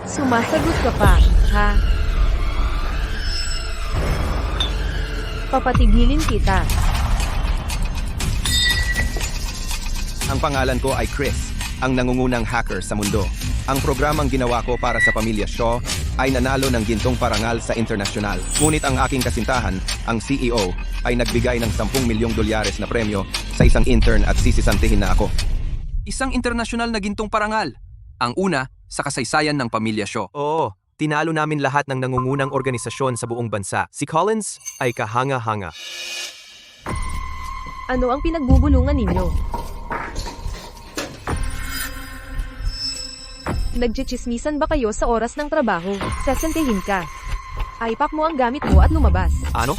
Sumasagot ka pa, ha? Papatigilin kita. Ang pangalan ko ay Chris, ang nangungunang hacker sa mundo. Ang programang ginawa ko para sa pamilya Shaw ay nanalo ng gintong parangal sa internasyonal. Ngunit ang aking kasintahan, ang CEO, ay nagbigay ng 10 milyong dolyares na premyo sa isang intern at sisisantihin na ako. Isang internasyonal na gintong parangal. Ang una sa kasaysayan ng pamilya Shaw. Oo, tinalo namin lahat ng nangungunang organisasyon sa buong bansa. Si Collins ay kahanga-hanga. Ano ang pinagbubulungan ninyo? Nagchichismisan ba kayo sa oras ng trabaho? Sasantihin ka. Ipak mo ang gamit mo at lumabas. Ano?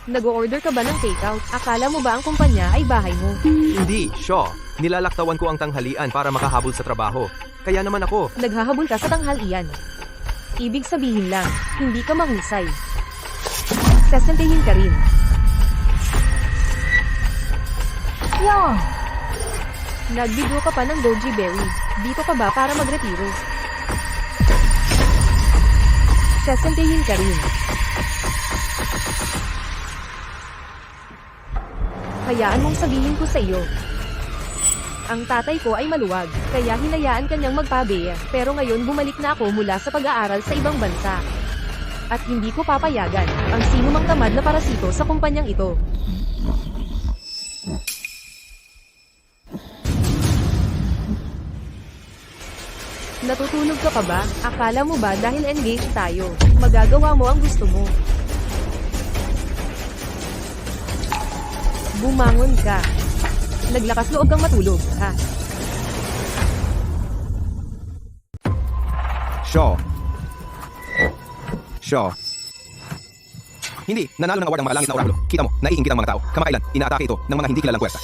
Nag-order ka ba ng takeout? Akala mo ba ang kumpanya ay bahay mo? Hindi, Shaw. Nilalaktawan ko ang tanghalian para makahabol sa trabaho. Kaya naman ako. Naghahabol ka sa tanghalian. Ibig sabihin lang, hindi ka mahusay. Sasantihin ka rin. Yeah! Nagbigo ka pa ng goji berry. Dito ka ba para magretiro? Sasantihin ka rin. Hayaan mong sabihin ko sa iyo. Ang tatay ko ay maluwag, kaya hinayaan kanyang magpabeya. Pero ngayon bumalik na ako mula sa pag-aaral sa ibang bansa. At hindi ko papayagan ang sino mang tamad na parasito sa kumpanyang ito. Natutulog ka pa ba? Akala mo ba dahil engaged tayo, magagawa mo ang gusto mo? Bumangon ka. Naglakas loob kang matulog, ha? Shaw. Hindi, nanalo ng award ang makalangit na orakulo. Kita mo, naiingit ang mga tao. Kamakailan, inaatake ito ng mga hindi kilalang puwersa.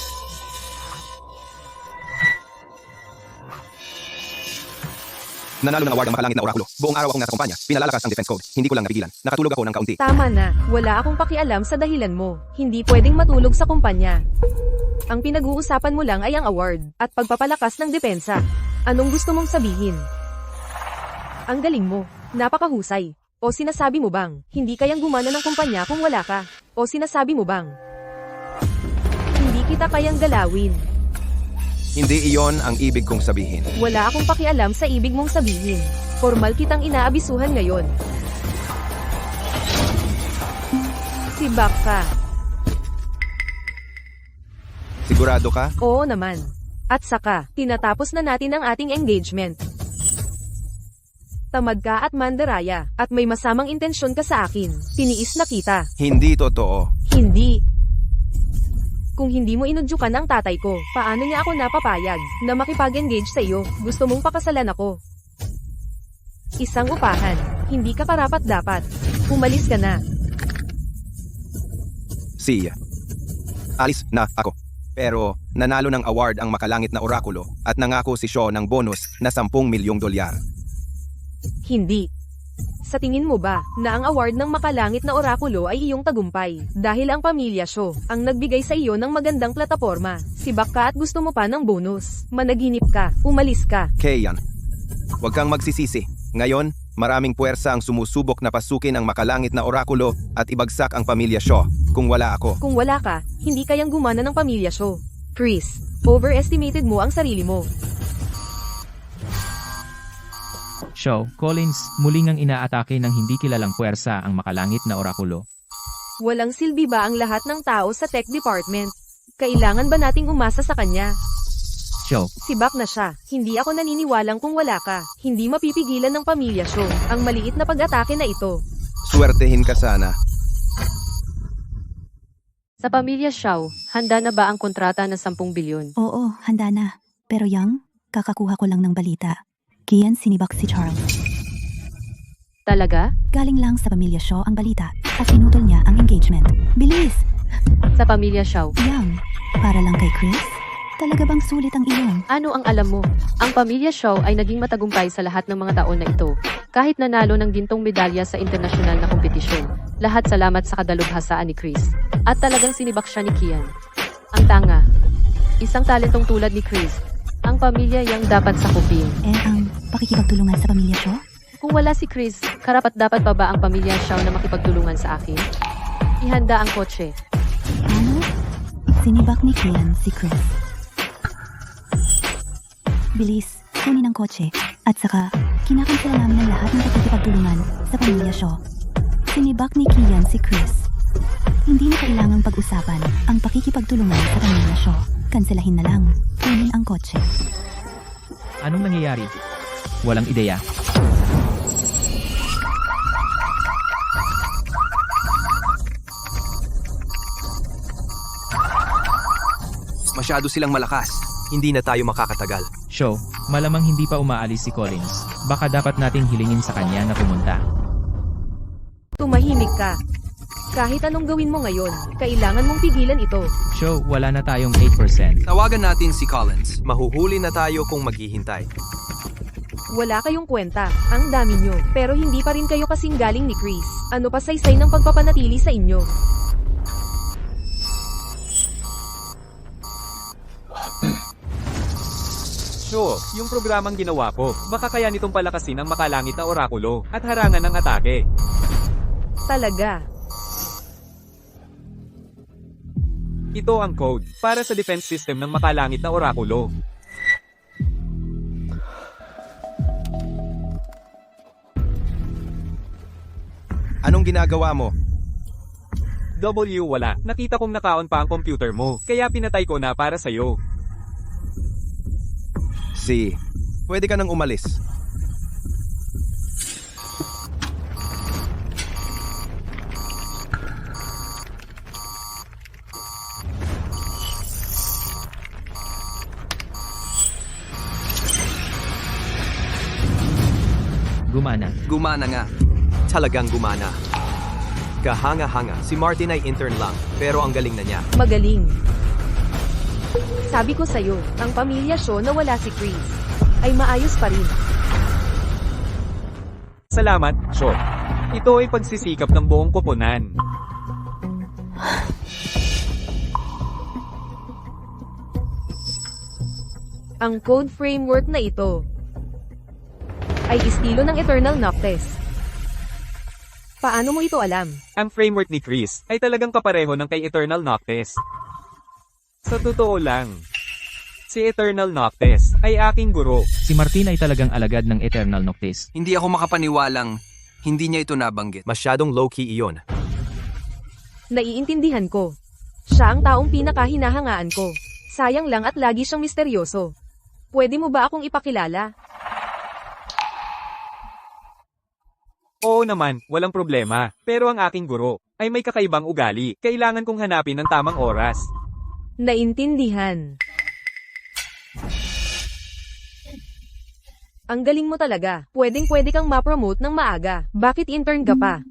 Nanalo ng award ang makalangit na orakulo. Buong araw akong nasa kumpanya. Pinalalakas ang defense code. Hindi ko lang napigilan. Nakatulog ako ng kaunti. Tama na, wala akong pakialam sa dahilan mo. Hindi pwedeng matulog sa kumpanya. Ang pinag-uusapan mo lang ay ang award, at pagpapalakas ng depensa. Anong gusto mong sabihin? Ang galing mo, napakahusay. O sinasabi mo bang, hindi kayang gumana ng kumpanya kung wala ka? O sinasabi mo bang, hindi kita kayang galawin? Hindi iyon ang ibig kong sabihin. Wala akong pakialam sa ibig mong sabihin. Formal kitang inaabisuhan ngayon. Sibak ka. Sigurado ka? Oo naman. At saka, tinatapos na natin ang ating engagement. Tamad ka at mandaraya, at may masamang intensyon ka sa akin. Tiniis na kita. Hindi totoo. Hindi. Kung hindi mo inudyukan ang tatay ko, paano niya ako napapayag na makipag-engage sa iyo? Gusto mong pakasalan ako? Isang upahan. Hindi ka karapat-dapat. Umalis ka na. Siya. Alis na ako. Pero nanalo ng award ang makalangit na orakulo at nangako si Shaw ng bonus na 10 milyong dolyar. Hindi. Sa tingin mo ba, na ang award ng makalangit na orakulo ay iyong tagumpay, dahil ang pamilya Shaw ang nagbigay sa iyo ng magandang plataporma? Sibak ka at gusto mo pa ng bonus. Managinip ka, umalis ka. Kayan. Huwag kang magsisisi. Ngayon, maraming puwersa ang sumusubok na pasukin ang makalangit na orakulo at ibagsak ang pamilya Shaw. Kung wala ako. Kung wala ka, hindi kayang gumana ng pamilya Shaw. Chris, overestimated mo ang sarili mo. Shaw, Collins, muling ang inaatake ng hindi kilalang puwersa ang makalangit na orakulo. Walang silbi ba ang lahat ng tao sa tech department? Kailangan ba nating umasa sa kanya? Shaw, Sibak na siya. Hindi ako naniniwalang kung wala ka. Hindi mapipigilan ng pamilya Shaw ang maliit na pag-atake na ito. Swertehin ka sana. Sa pamilya Shaw, handa na ba ang kontrata na 10 bilyon? Oo, handa na. Pero Yang, kakakuha ko lang ng balita. Kian sinibak si Charles. Talaga? Galing lang sa pamilya Shaw ang balita at pinutol niya ang engagement. Bilis! Sa pamilya Shaw. Yang, para lang kay Chris? Talaga bang sulit ang iyon? Ano ang alam mo? Ang pamilya Shaw ay naging matagumpay sa lahat ng mga taon na ito. Kahit nanalo ng gintong medalya sa internasyonal na kompetisyon. Lahat salamat sa kadalubhasaan ni Chris. At talagang sinibak siya ni Kian. Ang tanga. Isang talentong tulad ni Chris. Ang ang pamilya yang dapat sakupin. Ang pakikipagtulungan sa pamilya Shaw? Kung wala si Chris, karapat-dapat pa ba ang pamilya Shaw na makipagtulungan sa akin? Ihanda ang kotse. Ano? Sinibak ni Kian si Chris. Bilis, kunin ang kotse. At saka, kinakansela namin ang lahat ng pakikipagtulungan sa pamilya Shaw. Sinibak ni Kian si Chris. Hindi na kailangang pag-usapan ang pakikipagtulungan sa pamilya Shaw. Kanselahin na lang. Kunin ang kotse. Anong nangyayari? Walang ideya. Masyado silang malakas. Hindi na tayo makakatagal. Show, malamang hindi pa umaalis si Collins. Baka dapat nating hilingin sa kanya na pumunta. Tumahimik ka. Kahit anong gawin mo ngayon, kailangan mong pigilan ito. Show, wala na tayong 8%. Tawagan natin si Collins. Mahuhuli na tayo kung maghihintay. Wala kayong kwenta. Ang dami nyo. Pero hindi pa rin kayo kasing galing ni Chris. Ano pa saysay ng pagpapanatili sa inyo? Sure, yung programang ginawa ko, baka kaya nitong palakasin ang makalangit na orakulo at harangan ng atake. Talaga. Ito ang code para sa defense system ng makalangit na orakulo. Anong ginagawa mo? W wala, nakita kong naka-on pa ang computer mo, kaya pinatay ko na para sa'yo. C. Pwede ka nang umalis. Gumana. Gumana nga. Talagang gumana. Kahanga-hanga, si Martin ay intern lang, pero ang galing na niya. Magaling. Sabi ko sa'yo, ang pamilya Shaw na wala si Chris ay maayos pa rin. Salamat, Shaw. Ito ay pagsisikap ng buong koponan. Ang code framework na ito ay estilo ng Eternal Noctis. Paano mo ito alam? Ang framework ni Chris ay talagang kapareho ng kay Eternal Noctis. Sa totoo lang, si Eternal Noctis ay aking guro. Si Martin ay talagang alagad ng Eternal Noctis. Hindi ako makapaniwalang hindi niya ito nabanggit. Masyadong low-key iyon. Naiintindihan ko. Siya ang taong pinakahinahangaan ko. Sayang lang at lagi siyang misteryoso. Pwede mo ba akong ipakilala? Oo naman, walang problema. Pero ang aking guro ay may kakaibang ugali. Kailangan kong hanapin ng tamang oras. Naintindihan. Ang galing mo talaga. Pwedeng-pwede kang ma-promote ng maaga. Bakit intern ka pa?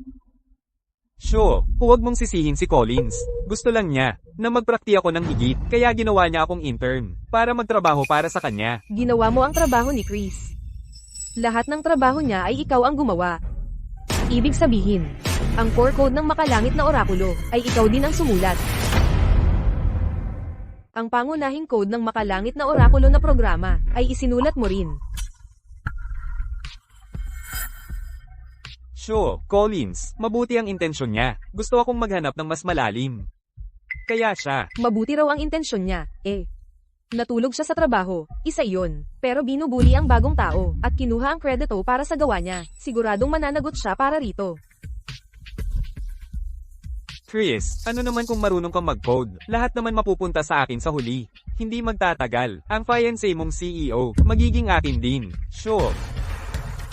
Sure, huwag mong sisihin si Collins. Gusto lang niya na magprakti ako ng higit, kaya ginawa niya akong intern para magtrabaho para sa kanya. Ginawa mo ang trabaho ni Chris. Lahat ng trabaho niya ay ikaw ang gumawa. Ibig sabihin, ang core code ng makalangit na orakulo ay ikaw din ang sumulat. Ang pangunahing code ng makalangit na orakulo na programa ay isinulat mo rin. Sure, Collins, mabuti ang intensyon niya. Gusto akong maghanap ng mas malalim. Kaya siya. Mabuti raw ang intensyon niya, Natulog siya sa trabaho, isa iyon. Pero binubuli ang bagong tao, at kinuha ang kredito para sa gawa niya. Siguradong mananagot siya para rito. Chris, ano naman kung marunong kang mag-code? Lahat naman mapupunta sa akin sa huli. Hindi magtatagal. Ang fiancé mong CEO, magiging akin din. Sure.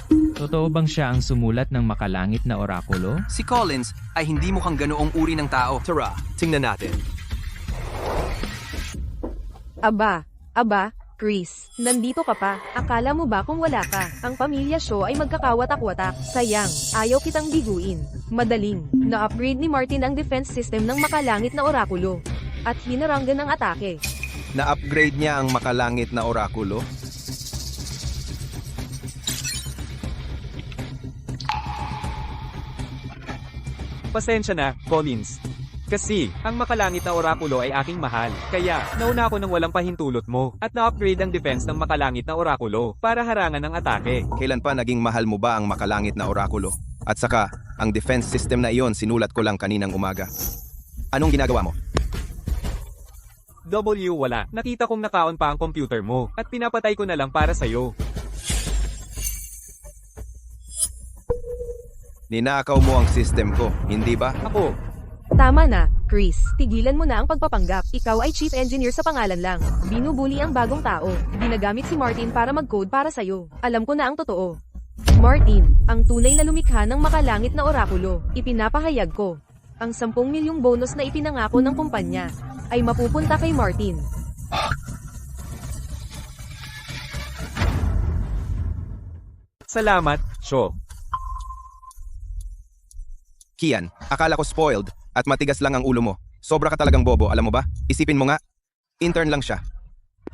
Totoo bang siya ang sumulat ng makalangit na orakulo? Si Collins ay hindi mukhang ganoong uri ng tao. Tara, tingnan natin. Aba, Chris, nandito ka pa. Akala mo ba kung wala ka? Ang pamilya Shaw ay magkakawatak-watak. Sayang, ayaw kitang biguin. Madaling, na-upgrade ni Martin ang defense system ng makalangit na orakulo. At hinaranggan ng atake. Na-upgrade niya ang makalangit na orakulo? Pasensya na, Collins. Kasi, ang makalangit na orakulo ay aking mahal. Kaya, nauna ako ng walang pahintulot mo, at na-upgrade ang defense ng makalangit na orakulo, para harangan ang atake. Kailan pa naging mahal mo ba ang makalangit na orakulo? At saka, ang defense system na iyon sinulat ko lang kaninang umaga. Anong ginagawa mo? Wala. Nakita kong nakaon pa ang computer mo, at pinapatay ko na lang para sa'yo. Ninakaw mo ang system ko, hindi ba? Ako, Tama na, Chris. Tigilan mo na ang pagpapanggap. Ikaw ay chief engineer sa pangalan lang. Binubuli ang bagong tao. Ginagamit si Martin para mag-code para sa'yo. Alam ko na ang totoo. Martin, ang tunay na lumikha ng makalangit na orakulo. Ipinapahayag ko. Ang 10 milyong bonus na ipinangako ng kumpanya ay mapupunta kay Martin. salamat, Sho. Kian, akala ko spoiled at matigas lang ang ulo mo. Sobra ka talagang bobo, alam mo ba? Isipin mo nga, intern lang siya.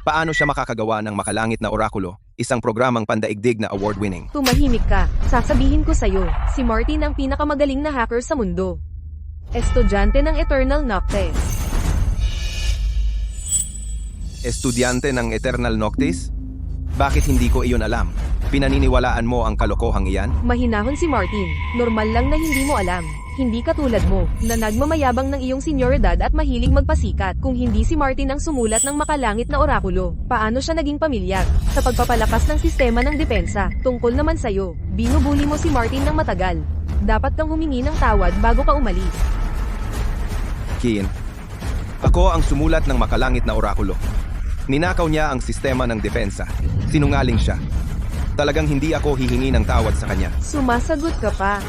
Paano siya makakagawa ng makalangit na orakulo, isang programang pandaigdig na award-winning? Tumahimik ka. Sasabihin ko sa'yo, si Martin ang pinakamagaling na hacker sa mundo. Estudyante ng Eternal Noctis. Estudyante ng Eternal Noctis? Bakit hindi ko iyon alam? Pinaniniwalaan mo ang kalokohang iyan? Mahinahon si Martin. Normal lang na hindi mo alam. Hindi katulad mo, na nagmamayabang ng iyong senyoridad at mahilig magpasikat. Kung hindi si Martin ang sumulat ng makalangit na orakulo, paano siya naging pamilyar? Sa pagpapalakas ng sistema ng depensa, tungkol naman sa'yo, binubuli mo si Martin ng matagal. Dapat kang humingi ng tawad bago ka umalis. Kian, ako ang sumulat ng makalangit na orakulo. Ninakaw niya ang sistema ng depensa. Sinungaling siya. Talagang hindi ako hihingi ng tawad sa kanya. Sumasagot ka pa.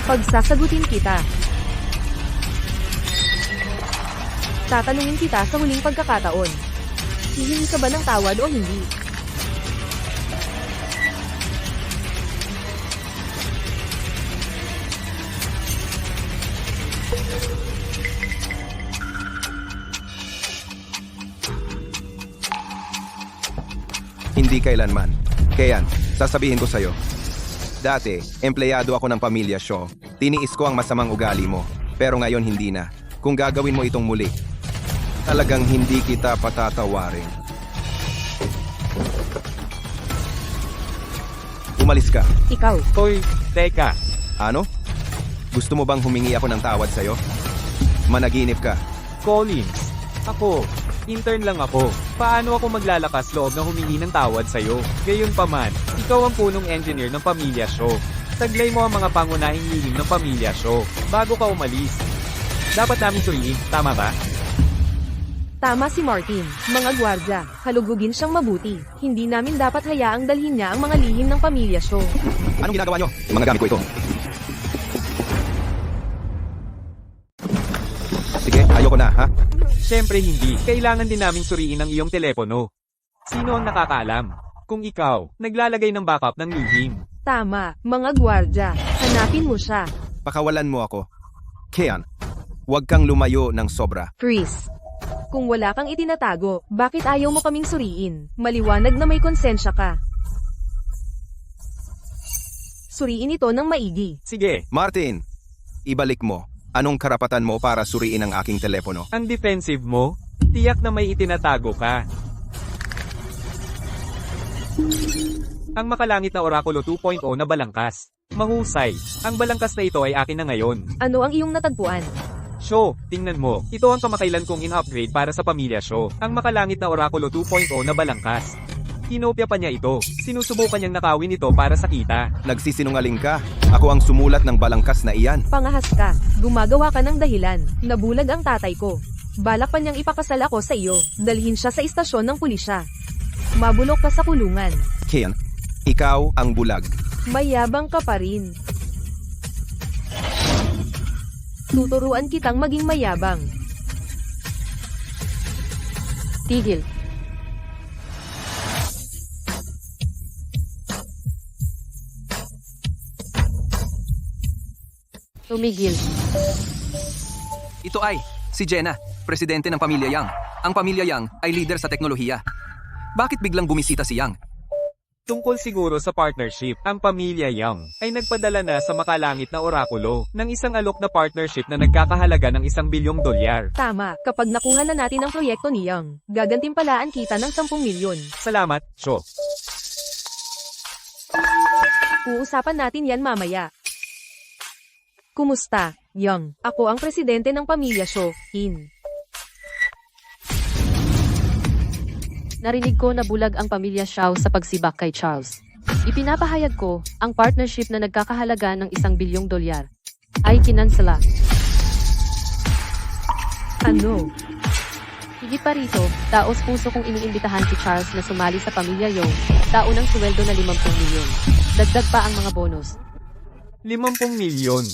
Pagsasagutin kita. Tatanungin kita sa huling pagkakataon. Hihingi ka ba ng tawad o hindi? Hindi kailanman. Kian, sasabihin ko sa'yo. Dati, empleyado ako ng pamilya Shaw. Tiniis ko ang masamang ugali mo. Pero ngayon hindi na. Kung gagawin mo itong muli, talagang hindi kita patatawarin. Umalis ka. Ikaw. Hoy, teka. Ano? Gusto mo bang humingi ako ng tawad sa'yo? Managinip ka. Collins. Ako. Intern lang ako. Paano ako maglalakas loob na humingi ng tawad sa'yo? Gayunpaman, ikaw ang punong engineer ng Pamilya Shaw. Taglay mo ang mga pangunahing lihim ng Pamilya Shaw bago ka umalis. Dapat namin suriin, tama ba? Tama si Martin. Mga gwardya, halugugin siyang mabuti. Hindi namin dapat hayaang dalhin niya ang mga lihim ng Pamilya Shaw. Anong ginagawa nyo? Mga gamit ko ito. Sige, ayoko na, ha? Siyempre hindi. Kailangan din namin suriin ang iyong telepono. Sino ang nakakaalam? Kung ikaw, naglalagay ng backup ng lihim. Tama, mga gwardya. Hanapin mo siya. Pakawalan mo ako. Kian, huwag kang lumayo ng sobra. Chris. Kung wala kang itinatago, bakit ayaw mo kaming suriin? Maliwanag na may konsensya ka. Suriin ito ng maigi. Sige, Martin, ibalik mo. Anong karapatan mo para suriin ang aking telepono? ang defensive mo, tiyak na may itinatago ka. Ang makalangit na Orakulo 2.0 na balangkas. Mahusay. Ang balangkas na ito ay akin na ngayon. Ano ang iyong natagpuan? Shaw, tingnan mo. Ito ang kamakailan kong in-upgrade para sa Pamilya Shaw. Ang makalangit na Orakulo 2.0 na balangkas. Kinopya pa niya ito. Sinusubukan niyang nakawin ito para sa kita. Nagsisinungaling ka. Ako ang sumulat ng balangkas na iyan. Pangahas ka. Gumagawa ka ng dahilan. Nabulag ang tatay ko. Balak pa niyang ipakasal ako sa iyo. Dalhin siya sa istasyon ng pulisya. Mabulok ka sa kulungan. Kian, ikaw ang bulag. Mayabang ka pa rin. Tuturuan kitang maging mayabang. Tigil. Tumigil. Ito ay si Jenna, presidente ng Pamilya Yang. Ang Pamilya Yang ay leader sa teknolohiya. Bakit biglang bumisita si Yang? Tungkol siguro sa partnership, ang pamilya Young ay nagpadala na sa makalangit na orakulo ng isang alok na partnership na nagkakahalaga ng $1 bilyong. Tama, kapag nakuha na natin ang proyekto ni Young, gagantimpalaan kita ng 10 milyon. Salamat, Sho. Uusapan natin yan mamaya. Kumusta, Young? Ako ang presidente ng pamilya Shaw, In. Narinig ko na bulag ang pamilya Shaw sa pagsibak kay Charles. Ipinapahayag ko, ang partnership na nagkakahalaga ng $1 bilyong ay kinansela. Ano? Higit pa rito, taos puso kong iniimbitahan si Charles na sumali sa pamilya Young, taunang sweldo na 50 milyon. Dagdag pa ang mga bonus. 50 milyon.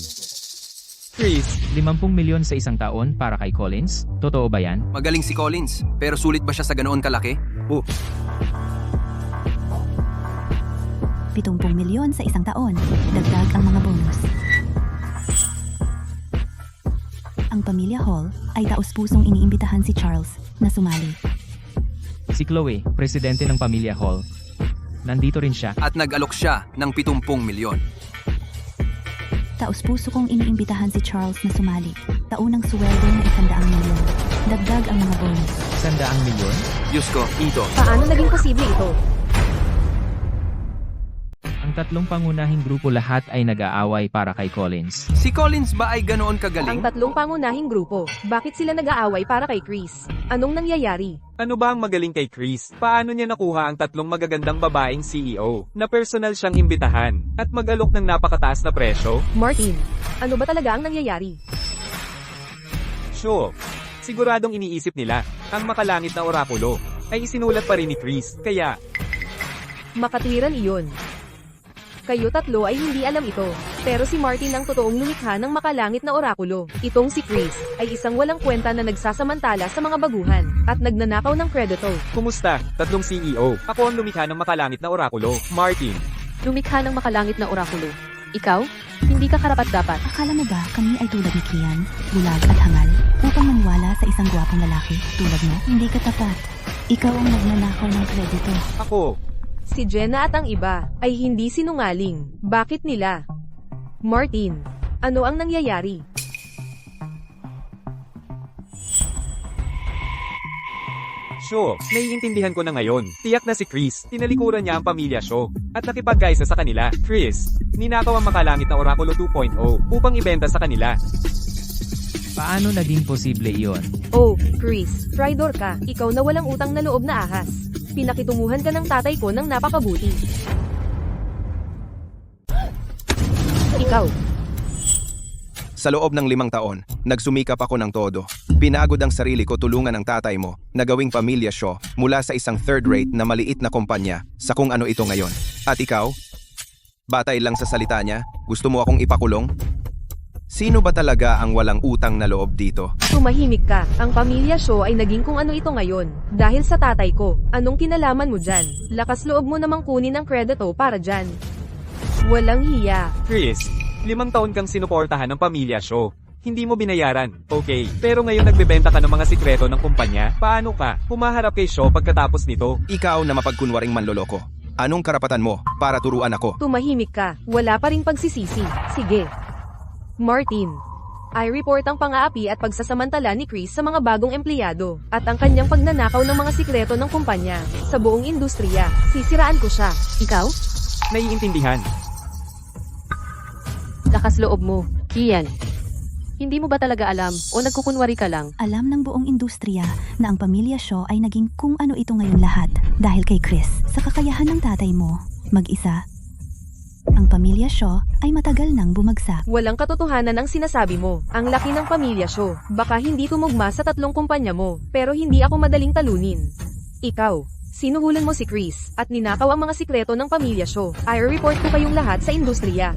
Chris, 50 milyon sa isang taon para kay Collins? Totoo ba yan? Magaling si Collins, pero sulit ba siya sa ganoon kalaki? 70 milyon sa isang taon. Dagdag ang mga bonus. Ang pamilya Hall ay taos-pusong iniimbitahan si Charles na sumali. Si Chloe, presidente ng pamilya Hall. Nandito rin siya. At nag-alok siya ng 70 milyon. Taos-puso kong iniimbitahan si Charles na sumali. Taunang sweldo na 100 milyon. Dagdag ang mga bonus. 100 milyon? Diyos ko, ito. Paano naging posible ito? Ang tatlong pangunahing grupo lahat ay nag-aaway para kay Collins. Si Collins ba ay ganoon Ang kagaling? tatlong pangunahing grupo, bakit sila nag-aaway para kay Chris? Anong nangyayari? ano ba ang magaling kay Chris? Paano niya nakuha ang 3 magagandang babaeng CEO na personal siyang imbitahan at mag-alok ng napakataas na presyo? Martin, ano ba talaga ang nangyayari? Sure. Siguradong iniisip nila, ang makalangit na orakulo ay isinulat pa rin ni Chris, kaya Makatwiran iyon. Kayo tatlo ay hindi alam ito, pero si Martin ang totoong lumikha ng makalangit na orakulo. Itong si Chris ay isang walang kwenta na nagsasamantala sa mga baguhan at nagnanakaw ng kredito. kumusta? 3 CEO. Ako ang lumikha ng makalangit na orakulo. Martin. Lumikha ng makalangit na orakulo. Ikaw? Hindi ka karapat-dapat. Akala mo ba kami ay tulad ni Kian, bulag at hangal, upang maniwala sa isang gwapong lalaki tulad mo? Hindi ka tapat. Ikaw ang nagnanakaw ng kredito. Ako. Si Jenna at ang iba ay hindi sinungaling. Bakit nila? Martin, ano ang nangyayari? Sure, naiintindihan ko na ngayon. Tiyak na si Chris, tinalikuran niya ang pamilya Shaw, at nakipagkaisa sa kanila. Chris, ninakaw ang makalangit na orakulo 2.0 upang ibenta sa kanila. Paano naging posible iyon? Oh, Chris, traidor ka. Ikaw na walang utang na loob na ahas. Pinakitunguhan ka ng tatay ko ng napakabuti. Ikaw, Sa loob ng 5 taon, nagsumikap ako ng todo. Pinagod ang sarili ko tulungan ng tatay mo na gawing pamilya Shaw mula sa isang third-rate na maliit na kumpanya sa kung ano ito ngayon. At ikaw? Batay lang sa salita niya, gusto mo akong ipakulong? Sino ba talaga ang walang utang na loob dito? tumahimik ka. Ang pamilya Shaw ay naging kung ano ito ngayon. Dahil sa tatay ko. Anong kinalaman mo dyan? Lakas loob mo namang kunin ang kredito para dyan. Walang hiya. Chris, 5 taon kang sinuportahan ng pamilya Shaw. Hindi mo binayaran, okay. Pero ngayon nagbebenta ka ng mga sikreto ng kumpanya. Paano ka? Pumaharap kay Shaw pagkatapos nito. Ikaw na mapagkunwaring manloloko. Anong karapatan mo para turuan ako? Tumahimik ka. Wala pa rin pagsisisi. Sige. Martin. I-report ang pang-aapi at pagsasamantala ni Chris sa mga bagong empleyado at ang kanyang pagnanakaw ng mga sikreto ng kumpanya sa buong industriya. Sisiraan ko siya. Ikaw? Naiintindihan. Lakas loob mo. Kian. Hindi mo ba talaga alam o nagkukunwari ka lang? Alam ng buong industriya na ang pamilya Shaw ay naging kung ano ito ngayon lahat dahil kay Chris. Sa kakayahan ng tatay mo, mag-isa. Ang pamilya Shaw ay matagal nang bumagsak. Walang katotohanan ang sinasabi mo. Ang laki ng pamilya Shaw. Baka hindi tumugma sa 3 kumpanya mo, pero hindi ako madaling talunin. Ikaw, sinuhulan mo si Chris at ninakaw ang mga sikreto ng pamilya Shaw. I-report ko kayong lahat sa industriya.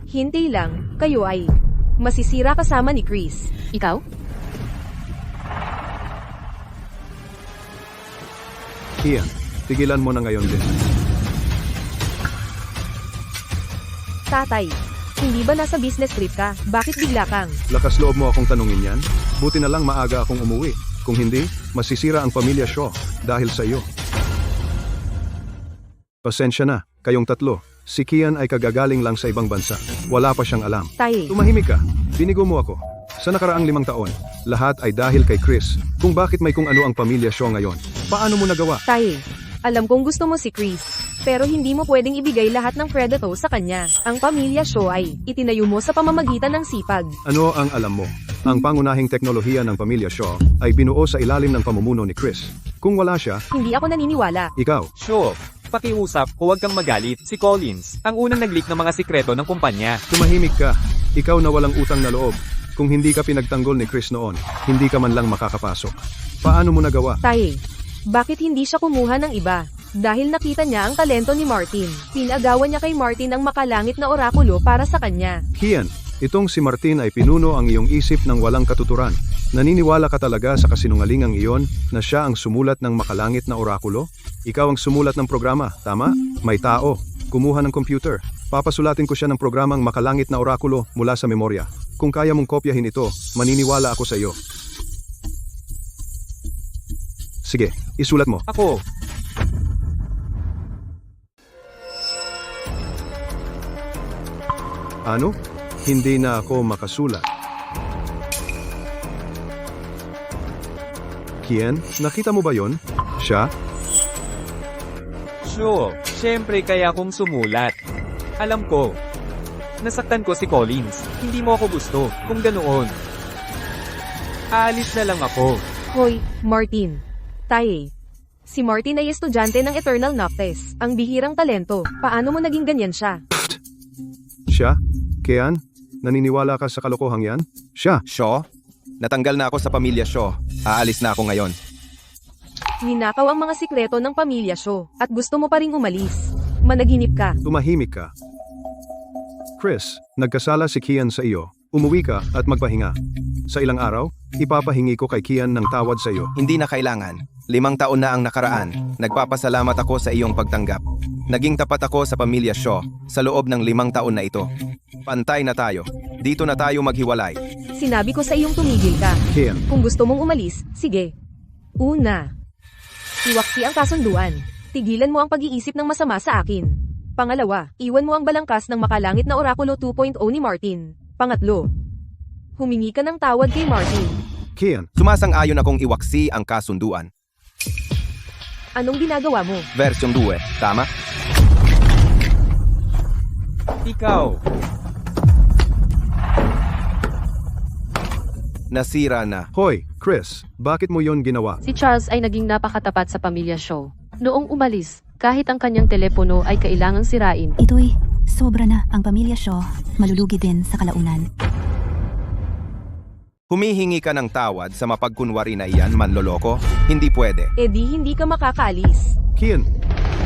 Hintay lang, kayo ay masisira kasama ni Chris. Ikaw? Ian, tigilan mo na ngayon din. Tatay, hindi ba nasa business trip ka? Bakit bigla kang? Lakas loob mo akong tanungin yan? Buti na lang maaga akong umuwi. Kung hindi, masisira ang pamilya Shaw dahil sa iyo. Pasensya na, kayong tatlo. Si Kian ay kagagaling lang sa ibang bansa. Wala pa siyang alam. Tae, Tumahimik ka. Binigo mo ako. Sa nakaraang 5 taon, lahat ay dahil kay Chris. Kung bakit may kung ano ang pamilya Shaw ngayon. Paano mo nagawa? Tae. Alam kong gusto mo si Chris. Pero hindi mo pwedeng ibigay lahat ng kredito sa kanya. Ang pamilya Shaw ay itinayo mo sa pamamagitan ng sipag. Ano ang alam mo? Ang pangunahing teknolohiya ng pamilya Shaw ay binuo sa ilalim ng pamumuno ni Chris. Kung wala siya, Hindi ako naniniwala. ikaw. Shaw, pakiusap, huwag kang magalit. Si Collins, ang unang nag-leak ng mga sikreto ng kumpanya. Tumahimik ka. Ikaw na walang utang na loob. Kung hindi ka pinagtanggol ni Chris noon, hindi ka man lang makakapasok. Paano mo nagawa? Tae, bakit hindi siya kumuha ng iba? Dahil nakita niya ang talento ni Martin. Pinagawa niya kay Martin ang makalangit na orakulo para sa kanya. Kian, itong si Martin ay pinuno ang iyong isip ng walang katuturan. Naniniwala ka talaga sa kasinungalingang iyon na siya ang sumulat ng makalangit na orakulo? Ikaw ang sumulat ng programa, tama? May tao. Kumuha ng computer. Papasulatin ko siya ng programang makalangit na orakulo mula sa memorya. Kung kaya mong kopyahin ito, maniniwala ako sa iyo. Sige, isulat mo. Ako, Ano? Hindi na ako makasulat. Kian, nakita mo ba yon? Siya? Shaw, syempre kaya akong sumulat. Alam ko. Nasaktan ko si Collins. Hindi mo ako gusto. Kung ganoon. Aalis na lang ako. Hoy, Martin. Tae. Si Martin ay estudyante ng Eternal Noctes. Ang bihirang talento. Paano mo naging ganyan siya? Siya? Kian? Naniniwala ka sa kalokohang yan? Siya? Shaw? Natanggal na ako sa pamilya Shaw. Aalis na ako ngayon. Ninakaw ang mga sikreto ng pamilya Shaw. At gusto mo pa ring umalis. Managinip ka. Tumahimik ka. Chris, nagkasala si Kian sa iyo. Umuwi ka at magpahinga. Sa ilang araw, ipapahingi ko kay Kian ng tawad sa iyo. Hindi na kailangan. 5 taon na ang nakaraan. Nagpapasalamat ako sa iyong pagtanggap. Naging tapat ako sa pamilya Shaw sa loob ng 5 taon na ito. Pantay na tayo. Dito na tayo maghiwalay. Sinabi ko sa iyong tumigil ka. Kian, Kung gusto mong umalis, sige. Una. Iwaksi ang kasunduan. Tigilan mo ang pag-iisip ng masama sa akin. Pangalawa, iwan mo ang balangkas ng makalangit na orakulo 2.0 ni Martin. Pangatlo, humingi ka ng tawad kay Martin. Kian, Sumasang-ayon akong iwaksi ang kasunduan. Anong ginagawa mo? Version 2, tama? Ikaw. Nasira na. hoy, Chris, bakit mo yon ginawa? Si Charles ay naging napakatapat sa pamilya Shaw. Noong umalis, kahit ang kanyang telepono ay kailangang sirain, Ito'y sobra na ang pamilya Shaw, malulugi din sa kalaunan. Humihingi ka ng tawad sa mapagkunwari na iyan, manloloko? Hindi pwede. E di hindi ka makakaalis. Kian,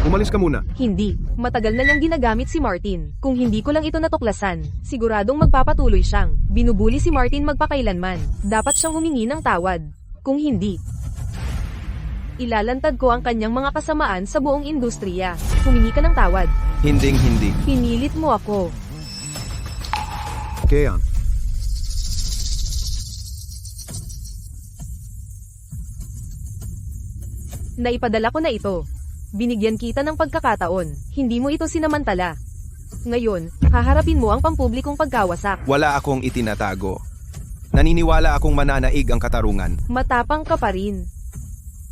umalis ka muna. Hindi. Matagal na niyang ginagamit si Martin. Kung hindi ko lang ito natuklasan, siguradong magpapatuloy siyang. Binubuli si Martin magpakailanman. Dapat siyang humingi ng tawad. Kung hindi, ilalantad ko ang kanyang mga kasamaan sa buong industriya. Humingi ka ng tawad. Hinding-hindi. Pinilit mo ako. Kian, Naipadala ko na ito. Binigyan kita ng pagkakataon. Hindi mo ito sinamantala. Ngayon, haharapin mo ang pampublikong pagkawasak. Wala akong itinatago. Naniniwala akong mananaig ang katarungan. Matapang ka pa rin.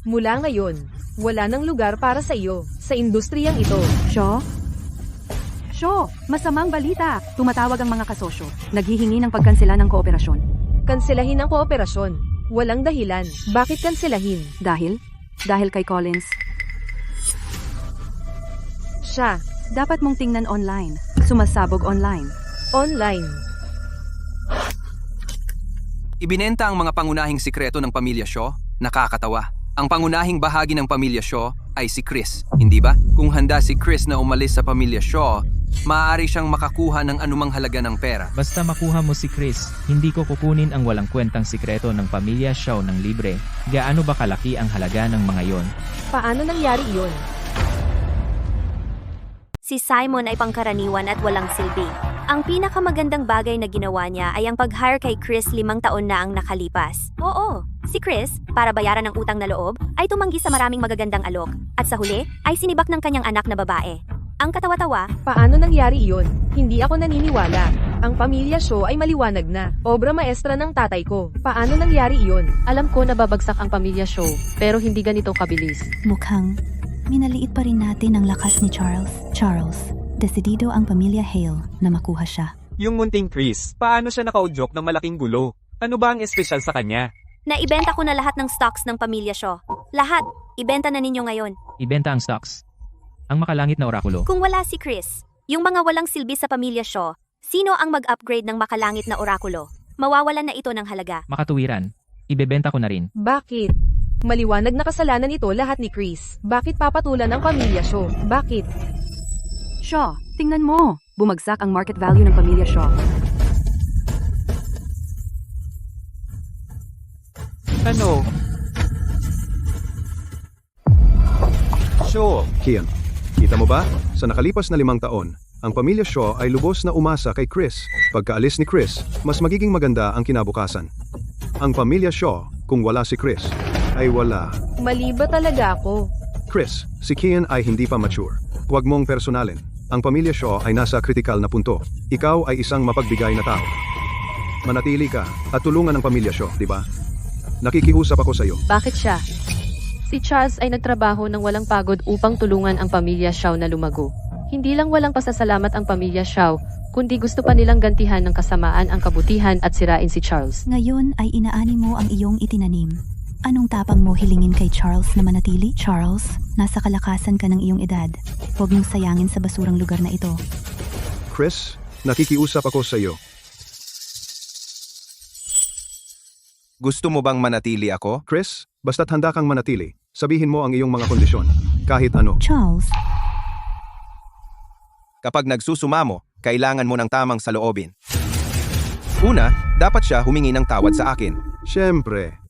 Mula ngayon, wala nang lugar para sa iyo, sa industriyang ito. Shaw? Shaw, masamang balita. Tumatawag ang mga kasosyo. Naghihingi ng pagkansela ng kooperasyon. Kanselahin ang kooperasyon. Walang dahilan. Bakit kanselahin? Dahil? Dahil kay Collins. Siya. Dapat mong tingnan online. Sumasabog online. Online. Ibinenta ang mga pangunahing sikreto ng pamilya Shaw? Nakakatawa. Ang pangunahing bahagi ng pamilya Shaw ay si Chris, hindi ba? Kung handa si Chris na umalis sa pamilya Shaw, maaari siyang makakuha ng anumang halaga ng pera. Basta makuha mo si Chris, hindi ko kukunin ang walang kwentang sikreto ng pamilya Shaw ng libre. Gaano ba kalaki ang halaga ng mga yon? Paano nangyari iyon? Si Simon ay pangkaraniwan at walang silbi. Ang pinakamagandang bagay na ginawa niya ay ang pag-hire kay Chris 5 taon na ang nakalipas. Oo, si Chris, para bayaran ang utang na loob, ay tumanggi sa maraming magagandang alok. At sa huli, ay sinibak ng kanyang anak na babae. Ang katawa-tawa, Paano nangyari iyon? Hindi ako naniniwala. Ang pamilya Shaw ay maliwanag na. Obra maestra ng tatay ko. Paano nangyari iyon? Alam ko na babagsak ang pamilya Shaw, pero hindi ganito kabilis. Mukhang minaliit pa rin natin ang lakas ni Charles. Charles, desidido ang pamilya Hale na makuha siya. Yung munting Chris, paano siya nakaudyok ng malaking gulo? Ano ba ang espesyal sa kanya? naibenta ko na lahat ng stocks ng pamilya Shaw. Lahat, ibenta na ninyo ngayon. Ibenta ang stocks. Ang makalangit na orakulo. Kung wala si Chris, yung mga walang silbi sa pamilya Shaw, sino ang mag-upgrade ng makalangit na orakulo? Mawawalan na ito ng halaga. Makatuwiran. Ibebenta ko na rin. Bakit? Maliwanag na kasalanan ito lahat ni Chris. Bakit papatulan ang pamilya Shaw? Bakit? Shaw, tingnan mo. Bumagsak ang market value ng pamilya Shaw. Ano? Shaw, Kian, kita mo ba? Sa nakalipas na 5 taon, ang pamilya Shaw ay lubos na umasa kay Chris. Pagkaalis ni Chris, mas magiging maganda ang kinabukasan. Ang pamilya Shaw, kung wala si Chris, ay wala. Mali ba talaga ako? Chris, si Kian ay hindi pa mature. Huwag mong personalin. Ang pamilya Shaw ay nasa kritikal na punto. Ikaw ay isang mapagbigay na tao. Manatili ka at tulungan ang pamilya Shaw, di ba? Nakikiusap ako sa iyo. Bakit siya? Si Charles ay nagtrabaho ng walang pagod upang tulungan ang pamilya Shaw na lumago. Hindi lang walang pasasalamat ang pamilya Shaw, kundi gusto pa nilang gantihan ng kasamaan ang kabutihan at sirain si Charles. Ngayon ay inaani mo ang iyong itinanim. Anong tapang mo hilingin kay Charles na manatili? Charles, nasa kalakasan ka ng iyong edad. Huwag mong sayangin sa basurang lugar na ito. Chris, nakikiusap ako sa iyo. Gusto mo bang manatili ako? Chris, basta't handa kang manatili, sabihin mo ang iyong mga kondisyon. Kahit ano. Charles, Kapag nagsusumamo, kailangan mo ng tamang saloobin. Una, dapat siya humingi ng tawad sa akin. Siyempre.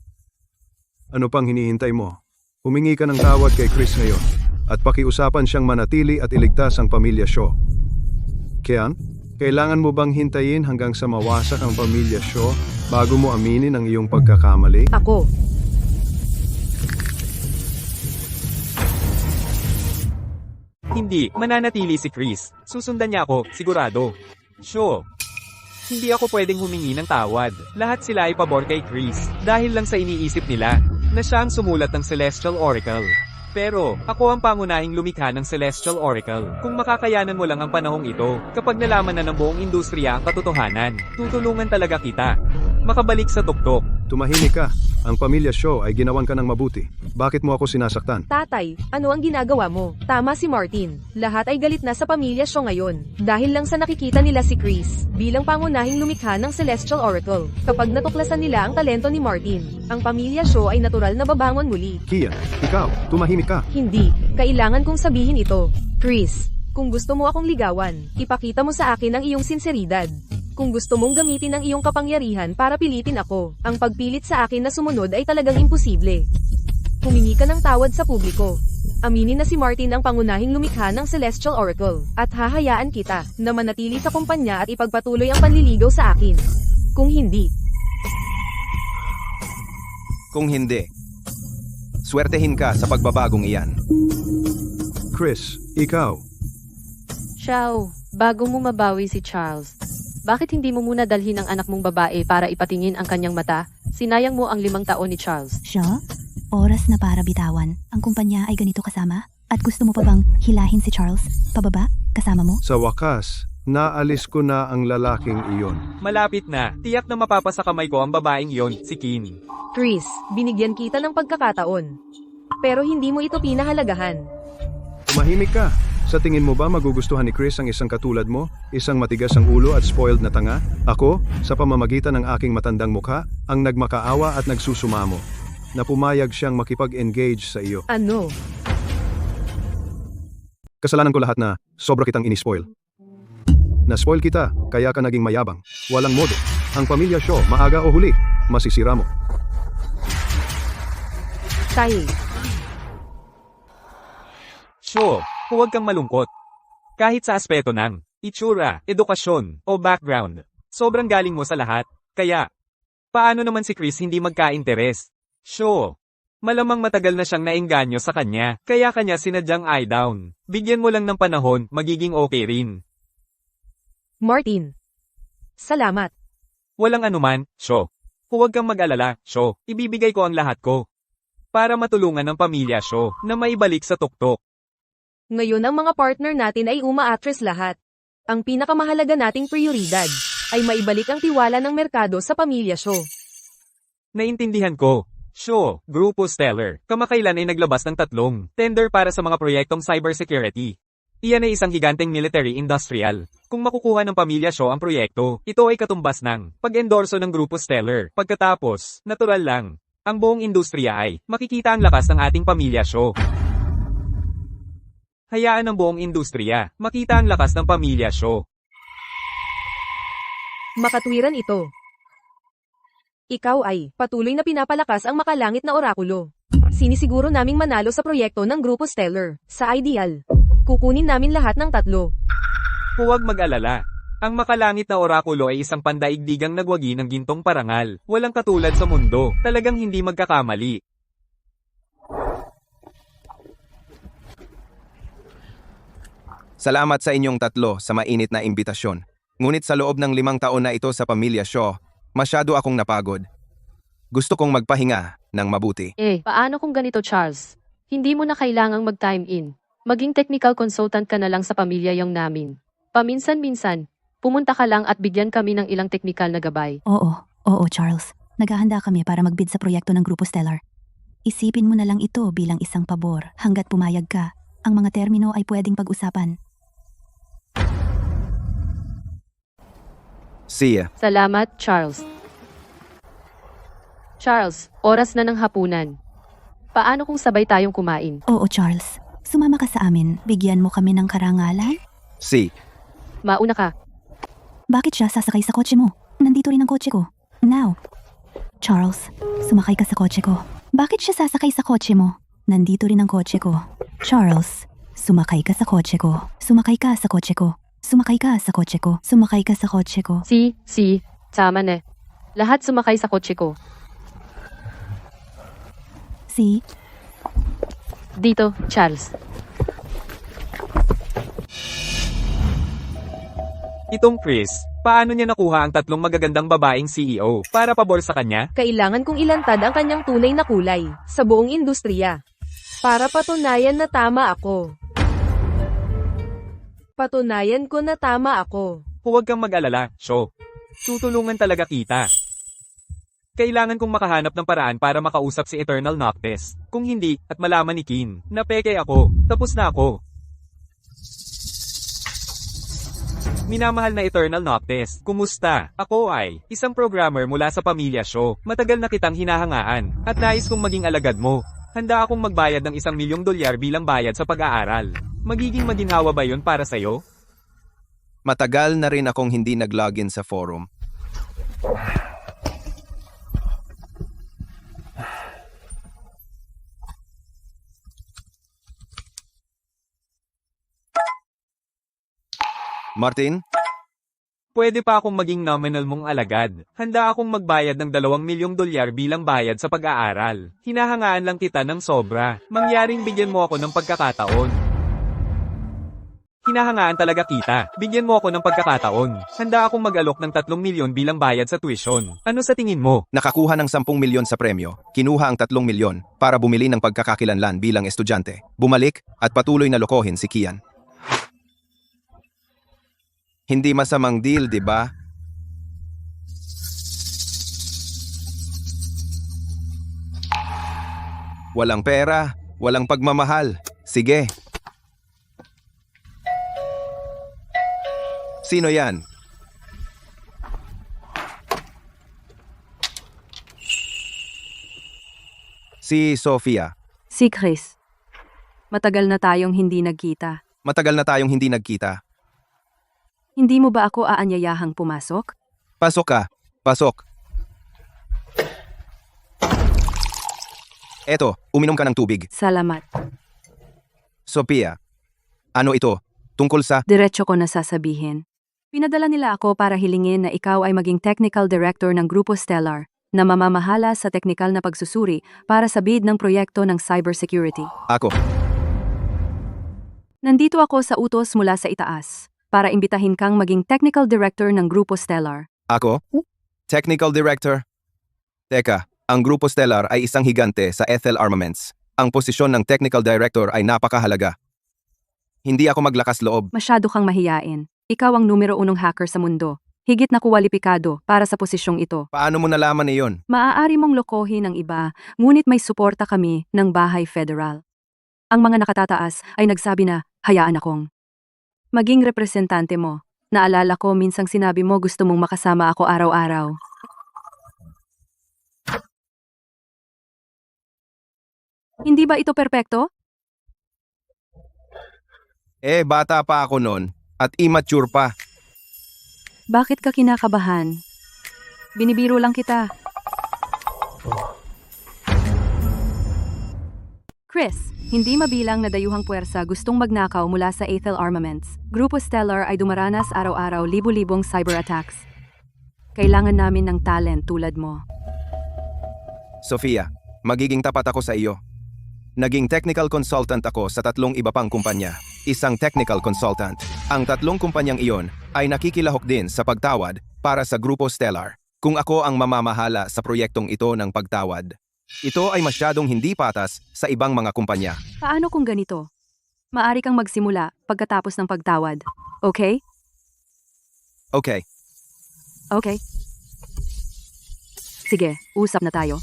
Ano pang hinihintay mo? Humingi ka ng tawad kay Chris ngayon at pakiusapan siyang manatili at iligtas ang pamilya Shaw. Kian, kailangan mo bang hintayin hanggang sa mawasak ang pamilya Shaw bago mo aminin ang iyong pagkakamali? Ako. hindi, mananatili si Chris. Susundan niya ako, sigurado. Shaw, hindi ako pwedeng humingi ng tawad. Lahat sila ay pabor kay Chris dahil lang sa iniisip nila na siya ang sumulat ng Celestial Oracle. Pero, ako ang pangunahing lumikha ng Celestial Oracle. Kung makakayanan mo lang ang panahong ito, kapag nalaman na ng buong industriya ang katotohanan, tutulungan talaga kita. Makabalik sa tuktok. Tumahimik ka. Ang pamilya Shaw ay ginawan ka ng mabuti. Bakit mo ako sinasaktan? Tatay, ano ang ginagawa mo? Tama si Martin. Lahat ay galit na sa pamilya Shaw ngayon. Dahil lang sa nakikita nila si Chris, bilang pangunahing lumikha ng Celestial Oracle. Kapag natuklasan nila ang talento ni Martin, ang pamilya Shaw ay natural na babangon muli. Kian, ikaw, tumahimik ka. Hindi, kailangan kong sabihin ito. Chris, kung gusto mo akong ligawan, ipakita mo sa akin ang iyong sinseridad. Kung gusto mong gamitin ang iyong kapangyarihan para pilitin ako, ang pagpilit sa akin na sumunod ay talagang imposible. Humingi ka ng tawad sa publiko. Aminin na si Martin ang pangunahing lumikha ng Celestial Oracle, at hahayaan kita na manatili sa kumpanya at ipagpatuloy ang panliligaw sa akin. Kung hindi, swertehin ka sa pagbabagong iyan. Chris, ikaw. Shaw, bago mo mabawi si Charles, bakit hindi mo muna dalhin ang anak mong babae para ipatingin ang kanyang mata? Sinayang mo ang 5 taon ni Charles. Shaw, oras na para bitawan. Ang kumpanya ay ganito kasama? At gusto mo pa bang hilahin si Charles? Pababa? Kasama mo? Sa wakas, naalis ko na ang lalaking iyon. Malapit na. Tiyak na mapapasa kamay ko ang babaeng iyon, si Kin. Chris, binigyan kita ng pagkakataon. Pero hindi mo ito pinahalagahan. Tumahimik ka. Sa tingin mo ba magugustuhan ni Chris ang isang katulad mo? Isang matigas ang ulo at spoiled na tanga? Ako, sa pamamagitan ng aking matandang mukha, ang nagmakaawa at nagsusumamo. Na pumayag siyang makipag-engage sa iyo. Ano? Kasalanan ko lahat na sobra kitang inispoil. Na-spoil kita, kaya ka naging mayabang. Walang modo. Ang pamilya Shaw, maaga o huli, masisira mo. Tay, Shaw, huwag kang malungkot. Kahit sa aspeto ng itsura, edukasyon, o background. Sobrang galing mo sa lahat. Kaya, paano naman si Chris hindi magka-interes? Sure. Malamang matagal na siyang naengganyo sa kanya, kaya kanya sinadyang eye down. Bigyan mo lang ng panahon, magiging okay rin. Martin. Salamat. Walang anuman, Sho. Huwag kang mag-alala, Sho. Ibibigay ko ang lahat ko. Para matulungan ng pamilya, Sho, na maibalik sa tuktok. Ngayon ang mga partner natin ay umaatres lahat. Ang pinakamahalaga nating prioridad ay maibalik ang tiwala ng merkado sa pamilya Shaw. Naintindihan ko. Shaw, Grupo Stellar, kamakailan ay naglabas ng 3 tender para sa mga proyektong cybersecurity. Iyan ay isang higanteng military-industrial. Kung makukuha ng pamilya Shaw ang proyekto, ito ay katumbas ng pag-endorso ng Grupo Stellar. Pagkatapos, natural lang, ang buong industriya ay makikita ang lakas ng ating pamilya Shaw. Hayaan ang buong industriya, makita ang lakas ng pamilya Shaw. Makatwiran ito. Ikaw ay patuloy na pinapalakas ang makalangit na orakulo. Sinisiguro naming manalo sa proyekto ng Grupo Stellar. Sa ideal, kukunin namin lahat ng 3. Huwag mag-alala. Ang makalangit na orakulo ay isang pandaigdigang nagwagi ng gintong parangal. Walang katulad sa mundo. Talagang hindi magkakamali. Salamat sa inyong 3 sa mainit na imbitasyon. Ngunit sa loob ng 5 taon na ito sa pamilya Shaw, masyado akong napagod. Gusto kong magpahinga ng mabuti. Paano kung ganito, Charles? Hindi mo na kailangang mag-time in. Maging technical consultant ka na lang sa pamilya yung namin. Paminsan-minsan, pumunta ka lang at bigyan kami ng ilang technical na gabay. Oo, Charles. Naghahanda kami para magbid sa proyekto ng Grupo Stellar. Isipin mo na lang ito bilang isang pabor. Hanggat pumayag ka, ang mga termino ay pwedeng pag-usapan. See ya. Salamat, Charles. Charles, oras na ng hapunan. Paano kung sabay tayong kumain? Oo, Charles. Sumama ka sa amin. Bigyan mo kami ng karangalan. See. Mauna ka. Bakit siya sasakay sa kotse mo? Nandito rin ang kotse ko. Now. Charles, sumakay ka sa kotse ko. Bakit siya sasakay sa kotse mo? Nandito rin ang kotse ko. Charles, sumakay ka sa kotse ko. Sumakay ka sa kotse ko. Sumakay ka sa kotse ko. Sumakay ka sa kotse ko. Tama na. Lahat sumakay sa kotse ko. Dito, Charles. Itong Chris, paano niya nakuha ang 3 magagandang babaeng CEO para pabor sa kanya? Kailangan kong ilantad ang kanyang tunay na kulay sa buong industriya. Para patunayan na tama ako. Patunayan ko na tama ako. Huwag kang mag-alala, Shaw. Tutulungan talaga kita. Kailangan kong makahanap ng paraan para makausap si Eternal Noctis. Kung hindi, at malaman ni Kin, na peke ako, tapos na ako. Minamahal na Eternal Noctis, kumusta? Ako ay isang programmer mula sa pamilya Shaw. Matagal na kitang hinahangaan, at nais kong maging alagad mo. Handa akong magbayad ng $1 milyong bilang bayad sa pag-aaral. Magiging maginhawa ba yun para sa'yo? Matagal na rin akong hindi nag-login sa forum. Martin? Pwede pa akong maging nominal mong alagad. Handa akong magbayad ng $2 milyong bilang bayad sa pag-aaral. Hinahangaan lang kita ng sobra. Mangyaring bigyan mo ako ng pagkakataon. Hinahangaan talaga kita. Bigyan mo ako ng pagkakataon. Handa akong mag-alok ng 3 milyon bilang bayad sa tuition. Ano sa tingin mo? Nakakuha ng 10 milyon sa premyo, kinuha ang 3 milyon para bumili ng pagkakakilanlan bilang estudyante. Bumalik at patuloy na lokohin si Kian. Hindi masamang deal, di ba? Walang pera, walang pagmamahal. Sige. Sino yan? Si Sofia. Si Chris. Matagal na tayong hindi nagkita. Matagal na tayong hindi nagkita. Hindi mo ba ako aanyayahang pumasok? Pasok ka. Pasok. Eto, uminom ka ng tubig. Salamat. Sophia. Ano ito? tungkol sa... Diretso ko na sasabihin. Pinadala nila ako para hilingin na ikaw ay maging technical director ng Grupo Stellar na mamamahala sa teknikal na pagsusuri para sa bid ng proyekto ng cybersecurity. Ako. Nandito ako sa utos mula sa itaas para imbitahin kang maging technical director ng Grupo Stellar. Ako? Technical Director? Teka, ang Grupo Stellar ay isang higante sa Ethel Armaments. Ang posisyon ng Technical Director ay napakahalaga. Hindi ako maglakas loob. Masyado kang mahiyain. Ikaw ang numero 1 hacker sa mundo. Higit na kuwalipikado para sa posisyong ito. Paano mo nalaman iyon? Maaari mong lokohin ang iba, ngunit may suporta kami ng Bahay Federal. Ang mga nakatataas ay nagsabi na, hayaan akong maging representante mo. Naalala ko minsang sinabi mo gusto mong makasama ako araw-araw. Hindi ba ito perpekto? Bata pa ako noon at immature pa. Bakit ka kinakabahan? Binibiro lang kita. Chris, hindi mabilang na dayuhang puwersa gustong magnakaw mula sa Ethel Armaments. Grupo Stellar ay dumaranas araw-araw libu-libong cyber attacks. Kailangan namin ng talent tulad mo. Sofia, magiging tapat ako sa iyo. Naging technical consultant ako sa 3 iba pang kumpanya. Isang technical consultant. Ang 3 kumpanyang iyon ay nakikilahok din sa pagtawad para sa Grupo Stellar. Kung ako ang mamamahala sa proyektong ito ng pagtawad. Ito ay masyadong hindi patas sa ibang mga kumpanya. Paano kung ganito? Maari kang magsimula pagkatapos ng pagtawad. Okay? Okay. Okay. Sige, usap na tayo.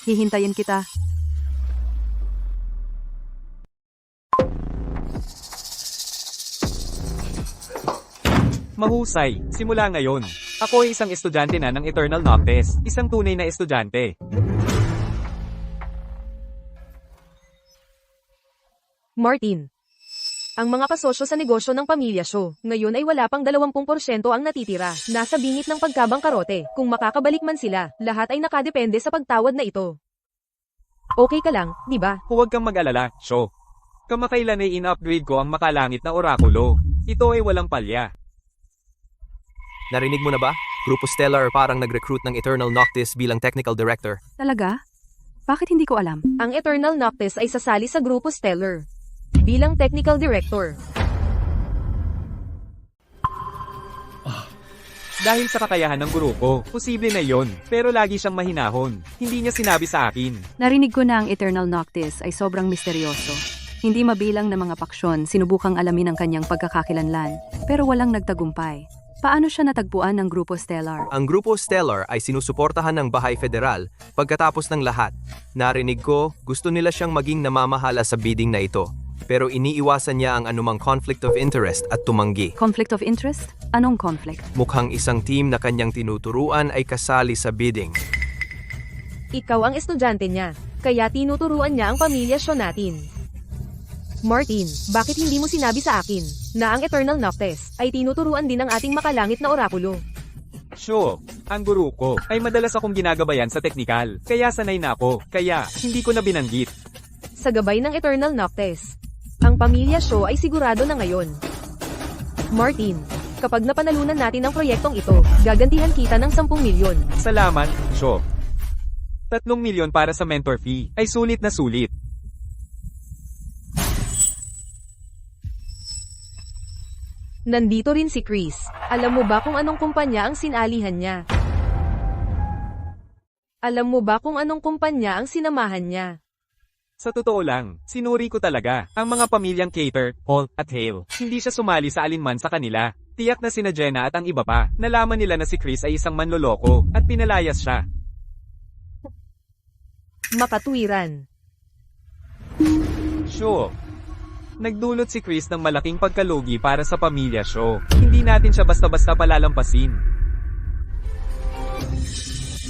Hihintayin kita. Mahusay, simula ngayon. Ako ay isang estudyante na ng Eternal Noctis, isang tunay na estudyante. Martin. Ang mga kasosyo sa negosyo ng Pamilya Shaw, ngayon ay wala pang 20% ang natitira. Nasa bingit ng pagkabangkarote. Kung makakabalik man sila, lahat ay nakadepende sa pagtawad na ito. Okay ka lang, di ba? Huwag kang mag-alala, Shaw. Kamakailan ay in-upgrade ko ang makalangit na orakulo. Ito ay walang palya. Narinig mo na ba? Grupo Stellar parang nag-recruit ng Eternal Noctis bilang technical director. Talaga? Bakit hindi ko alam? Ang Eternal Noctis ay sasali sa Grupo Stellar bilang technical director. Dahil sa kakayahan ng grupo, posible na yon. Pero lagi siyang mahinahon. Hindi niya sinabi sa akin. Narinig ko na ang Eternal Noctis ay sobrang misteryoso. Hindi mabilang na mga paksyon sinubukang alamin ang kanyang pagkakakilanlan, pero walang nagtagumpay. Paano siya natagpuan ng Grupo Stellar? Ang Grupo Stellar ay sinusuportahan ng Bahay Federal pagkatapos ng lahat. Narinig ko, gusto nila siyang maging namamahala sa bidding na ito. Pero iniiwasan niya ang anumang conflict of interest at tumanggi. Conflict of interest? Anong conflict? Mukhang isang team na kanyang tinuturuan ay kasali sa bidding. Ikaw ang estudyante niya, kaya tinuturuan niya ang Pamilya Shaw natin. Martin, bakit hindi mo sinabi sa akin na ang Eternal Noctis ay tinuturuan din ng ating makalangit na orakulo? Shaw, ang guru ko ay madalas akong ginagabayan sa teknikal, kaya sanay na ako, kaya hindi ko na binanggit. Sa gabay ng Eternal Noctis, ang Pamilya Shaw ay sigurado na ngayon. Martin, kapag napanalunan natin ang proyektong ito, gagantihan kita ng 10 milyon. Salamat, Shaw. 3 milyon para sa mentor fee ay sulit na sulit. Nandito rin si Chris. Alam mo ba kung anong kumpanya ang sinalihan niya? Alam mo ba kung anong kumpanya ang sinamahan niya? Sa totoo lang, sinuri ko talaga ang mga pamilyang Cater, Hall, at Hale. Hindi siya sumali sa alinman sa kanila. Tiyak na sina Jenna at ang iba pa, nalaman nila na si Chris ay isang manloloko, at pinalayas siya. Makatuwiran. Shaw. Nagdulot si Chris ng malaking pagkalugi para sa Pamilya Shaw. Hindi natin siya basta-basta palalampasin.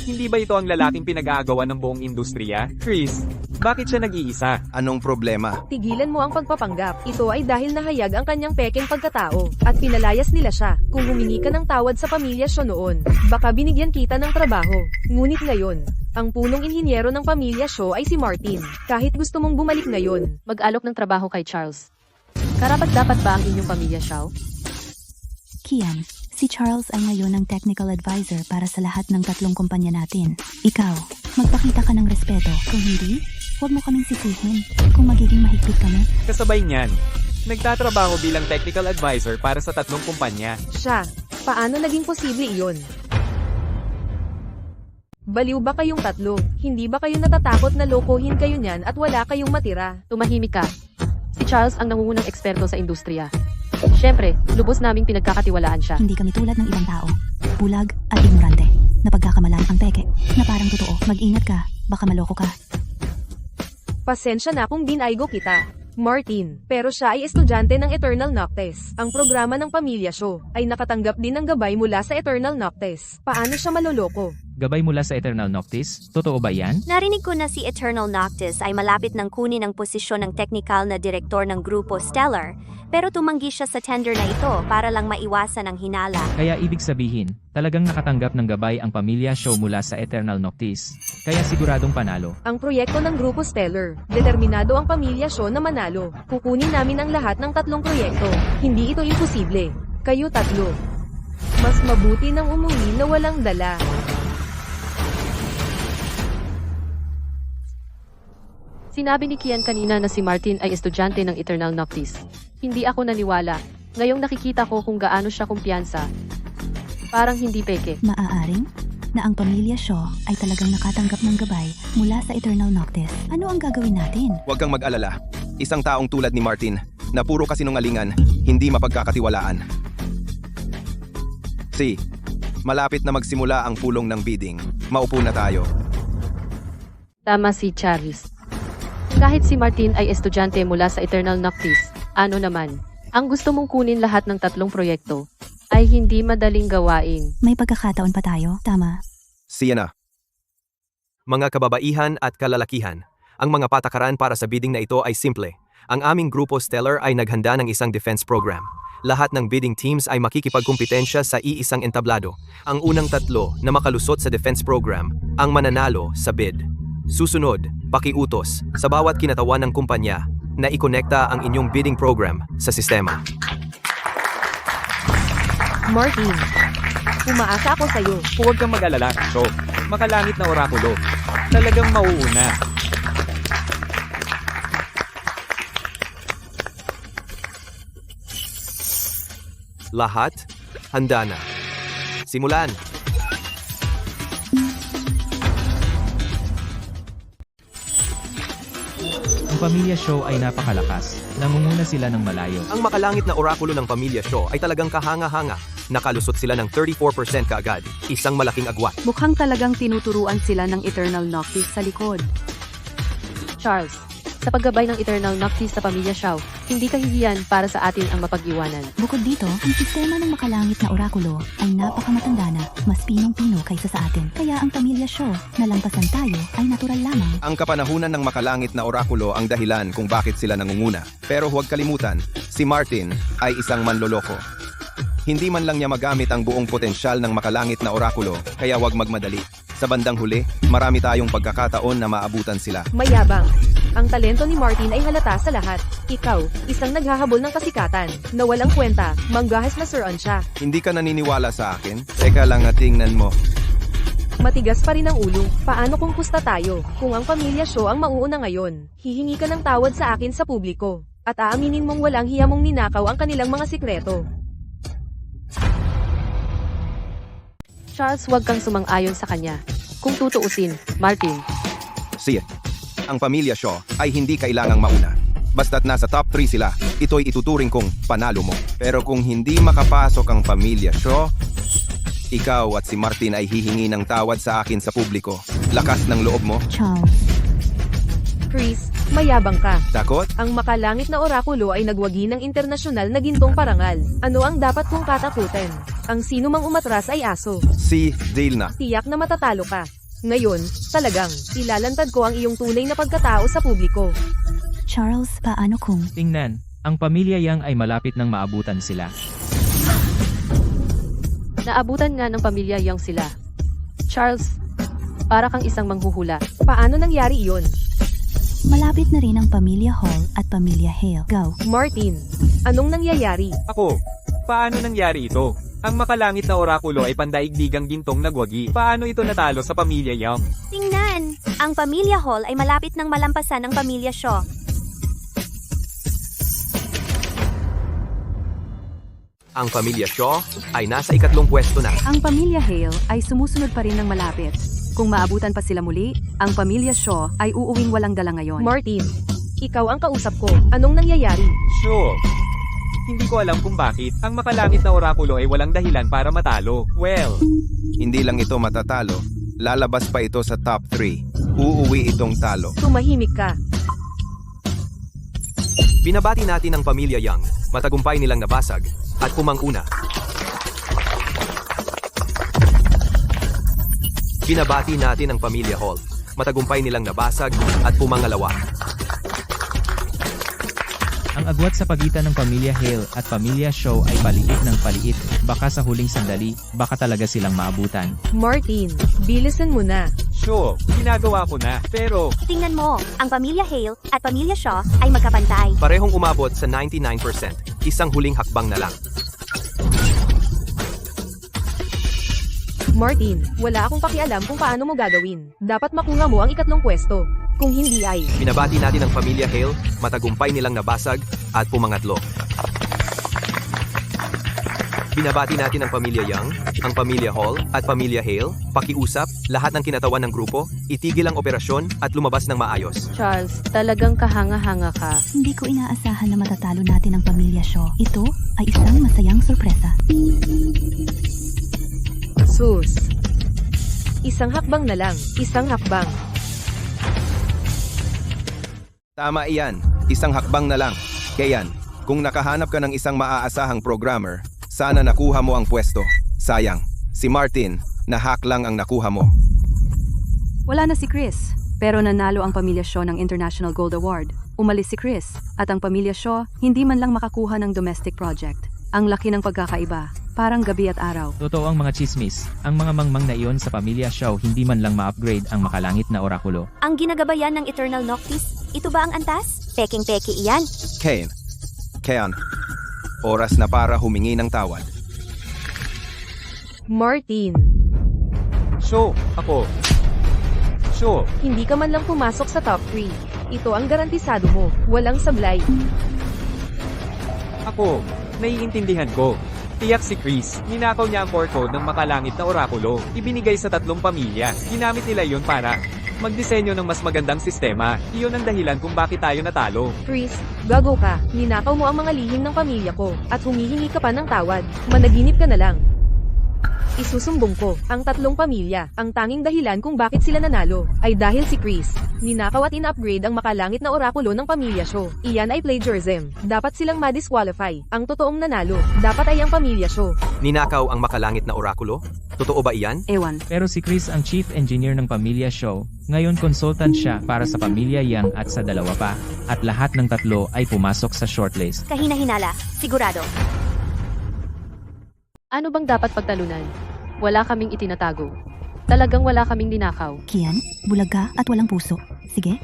Hindi ba ito ang lalaking pinag-aagawan ng buong industriya? Chris, bakit siya nag-iisa? Anong problema? Tigilan mo ang pagpapanggap. Ito ay dahil nahayag ang kanyang pekeng pagkatao, at pinalayas nila siya. Kung humingi ka ng tawad sa Pamilya Shaw noon, baka binigyan kita ng trabaho. Ngunit ngayon, Ang punong inhinyero ng pamilya Shaw ay si Martin. Kahit gusto mong bumalik ngayon, Mag-alok ng trabaho kay Charles. Karapat-dapat ba ang inyong pamilya Shaw? Kian, si Charles ay ngayon ang technical advisor para sa lahat ng 3 kumpanya natin. Ikaw, magpakita ka ng respeto. Kung hindi, huwag mo kaming sisihin. Kung magiging mahigpit kami, Kasabay niyan, nagtatrabaho bilang technical advisor para sa 3 kumpanya. siya. Paano naging posible iyon? Baliw ba kayong 3? Hindi ba kayo natatakot na lokohin kayo niyan at wala kayong matira? Tumahimik ka. Si Charles ang nangungunang eksperto sa industriya. Siyempre, lubos naming pinagkakatiwalaan siya. hindi kami tulad ng ibang tao. Bulag at ignorante. Napagkakamalan ang peke. Na parang totoo. Mag-ingat ka. Baka maloko ka. Pasensya na kung binaygo kita, Martin. Pero siya ay estudyante ng Eternal Noctes. Ang programa ng pamilya Shaw ay nakatanggap din ng gabay mula sa Eternal Noctes. Paano siya maloloko? Gabay mula sa Eternal Noctis? Totoo ba yan? Narinig ko na si Eternal Noctis ay malapit ng kunin ang posisyon ng technical na direktor ng grupo Stellar, pero tumanggi siya sa tender na ito para lang maiwasan ang hinala. Kaya ibig sabihin, talagang nakatanggap ng gabay ang pamilya Shaw mula sa Eternal Noctis. Kaya siguradong panalo. Ang proyekto ng grupo Stellar, determinado ang pamilya Shaw na manalo. Kukunin namin ang lahat ng 3 proyekto. Hindi ito imposible. Kayo 3. Mas mabuti nang umuwi na walang dala. Sinabi ni Kian kanina na si Martin ay estudyante ng Eternal Noctis. Hindi ako naniwala. Ngayong nakikita ko kung gaano siya kumpiyansa. Parang hindi peke. Maaaring na ang pamilya Shaw ay talagang nakatanggap ng gabay mula sa Eternal Noctis. Ano ang gagawin natin? Huwag kang mag-alala. Isang taong tulad ni Martin, na puro kasinungalingan, hindi mapagkakatiwalaan. Si, malapit na magsimula ang pulong ng bidding. Maupo na tayo. Tama si Charles. Kahit si Martin ay estudyante mula sa Eternal Noctis, ano naman, ang gusto mong kunin lahat ng 3 proyekto, ay hindi madaling gawain. May pagkakataon pa tayo, tama? Siya na. Mga kababaihan at kalalakihan, ang mga patakaran para sa bidding na ito ay simple. Ang aming grupo Stellar ay naghanda ng isang defense program. Lahat ng bidding teams ay makikipagkumpetensya sa iisang entablado. Ang unang 3 na makalusot sa defense program, ang mananalo sa bid. Susunod, pakiutos sa bawat kinatawan ng kumpanya na ikonekta ang inyong bidding program sa sistema. Martin, umaasa ako sa'yo. Huwag kang mag-alala, Shaw. Makalangit na orakulo. Talagang mauuna. Lahat, handa na. Simulan! Ang pamilya Shaw ay napakalakas. Nangunguna sila ng malayo. Ang makalangit na orakulo ng pamilya Shaw ay talagang kahanga-hanga. Nakalusot sila ng 34% kaagad. Isang malaking agwat. Mukhang talagang tinuturuan sila ng Eternal Noctis sa likod. Charles, sa paggabay ng Eternal Noctis sa pamilya Shaw, hindi kahihiyan para sa atin ang mapag-iwanan. Bukod dito, ang sistema ng makalangit na orakulo ay napakamatanda na, mas pinong-pino kaysa sa atin. Kaya ang pamilya Shaw na lampasan tayo ay natural lamang. Ang kapanahunan ng makalangit na orakulo ang dahilan kung bakit sila nangunguna. Pero huwag kalimutan, si Martin ay isang manloloko. Hindi man lang niya magamit ang buong potensyal ng makalangit na orakulo, kaya huwag magmadali. Sa bandang huli, marami tayong pagkakataon na maabutan sila. Mayabang. Ang talento ni Martin ay halata sa lahat. Ikaw, isang naghahabol ng kasikatan, na walang kwenta, manggahas na suran siya. Hindi ka naniniwala sa akin? Teka lang, tingnan mo. Matigas pa rin ang ulo. Paano kung pusta tayo? Kung ang pamilya Shaw ang mauuna ngayon, hihingi ka ng tawad sa akin sa publiko. At aaminin mong walang hiya mong ninakaw ang kanilang mga sikreto. Charles, huwag kang sumang-ayon sa kanya. Kung tutuusin, Martin, Siya. Ang pamilya Shaw ay hindi kailangang mauna. Basta't nasa top 3 sila, ito'y ituturing kong panalo mo. Pero kung hindi makapasok ang pamilya Shaw, ikaw at si Martin ay hihingi ng tawad sa akin sa publiko. Lakas ng loob mo? Charles, Chris, mayabang ka. Takot? Ang makalangit na orakulo ay nagwagi ng internasyonal na gintong parangal. Ano ang dapat kong katakutin? Ang sino mang umatras ay aso. Si Dale na. Tiyak na matatalo ka. Ngayon, talagang, ilalantad ko ang iyong tunay na pagkatao sa publiko. Charles, paano kung... Tingnan, ang pamilya Yang ay malapit nang maabutan sila. naabutan nga ng pamilya Young sila. Charles, Para kang isang manghuhula. Paano nangyari iyon? Malapit na rin ang Pamilya Hall at Pamilya Hale. Go. Martin, anong nangyayari? Ako, paano nangyari ito? Ang makalangit na orakulo ay pandaigdigang gintong nagwagi. Paano ito natalo sa Pamilya Young? Tingnan! Ang Pamilya Hall ay malapit ng malampasan ng Pamilya Shaw. Ang Pamilya Shaw ay nasa ikatlong pwesto na. Ang Pamilya Hale ay sumusunod pa rin ng malapit. Kung maabutan pa sila muli, ang Pamilya Shaw ay uuwing walang dala ngayon. Martin, ikaw ang kausap ko. Anong nangyayari? Sure. Hindi ko alam kung bakit. Ang makalangit na orakulo ay walang dahilan para matalo. Well, Hindi lang ito matatalo, lalabas pa ito sa top 3. Uuwi itong talo. Tumahimik ka. Binabati natin ang Pamilya Young, matagumpay nilang nabasag, at pumanguna. Binabati natin ang Pamilya Hall, matagumpay nilang nabasag, at pumangalawa. Ang agwat sa pagitan ng Pamilya Hale at Pamilya Shaw ay paliit ng paliit. Baka sa huling sandali, baka talaga silang maabutan. Martin, bilisan mo na. sure, ginagawa ko na. Pero, Tingnan mo, ang Pamilya Hale at Pamilya Shaw ay magkapantay. Parehong umabot sa 99%, isang huling hakbang na lang. Martin, wala akong pakialam kung paano mo gagawin. Dapat makuha mo ang ikatlong pwesto. Kung hindi ay, Binabati natin ang Pamilya Hale, matagumpay nilang nabasag, at pumangatlo. Binabati natin ang Pamilya Young, ang Pamilya Hall, at Pamilya Hale, pakiusap, lahat ng kinatawan ng grupo, itigil ang operasyon, at lumabas ng maayos. Charles, talagang kahanga-hanga ka. Hindi ko inaasahan na matatalo natin ang Pamilya Shaw. Ito ay isang masayang sorpresa. sus. Isang hakbang na lang, isang hakbang. Tama iyan, isang hakbang na lang. Kayan, kung nakahanap ka ng isang maaasahang programmer, sana nakuha mo ang pwesto. Sayang, si Martin, na-hack lang ang nakuha mo. Wala na si Chris, pero nanalo ang Pamilya Shaw ng International Gold Award. Umalis si Chris, at ang Pamilya Shaw hindi man lang makakuha ng domestic project. Ang laki ng pagkakaiba, parang gabi at araw. Totoo ang mga chismis, ang mga mangmang na iyon sa Pamilya Shaw hindi man lang ma-upgrade ang makalangit na orakulo. Ang ginagabayan ng Eternal Noctis, ito ba ang antas? Peking-peki iyan. Kayan, oras na para humingi ng tawad. Martin, so, ako. So, hindi ka man lang pumasok sa top 3. Ito ang garantisado mo, walang sablay. ako, naiintindihan ko. Tiyak si Chris, ninakaw niya ang core code ng makalangit na orakulo. Ibinigay sa 3 pamilya. Ginamit nila yon para magdisenyo ng mas magandang sistema. Iyon ang dahilan kung bakit tayo natalo. Chris, gago ka. Ninakaw mo ang mga lihim ng pamilya ko, at humihingi ka pa ng tawad. Managinip ka na lang. Isusumbong ko, ang 3 pamilya, ang tanging dahilan kung bakit sila nanalo, ay dahil si Chris. Ninakaw at in-upgrade ang makalangit na orakulo ng Pamilya Shaw. Iyan ay plagiarism. Dapat silang ma-disqualify. Ang totoong nanalo, dapat ay ang Pamilya Shaw. Ninakaw ang makalangit na orakulo? Totoo ba iyan? Ewan. Pero si Chris ang chief engineer ng Pamilya Shaw, ngayon consultant siya para sa Pamilya Young at sa 2 pa, at lahat ng 3 ay pumasok sa shortlist. Kahina-hinala, sigurado. Ano bang dapat pagtalunan? Wala kaming itinatago. Talagang wala kaming ninakaw. Kian, bulaga at walang puso. Sige.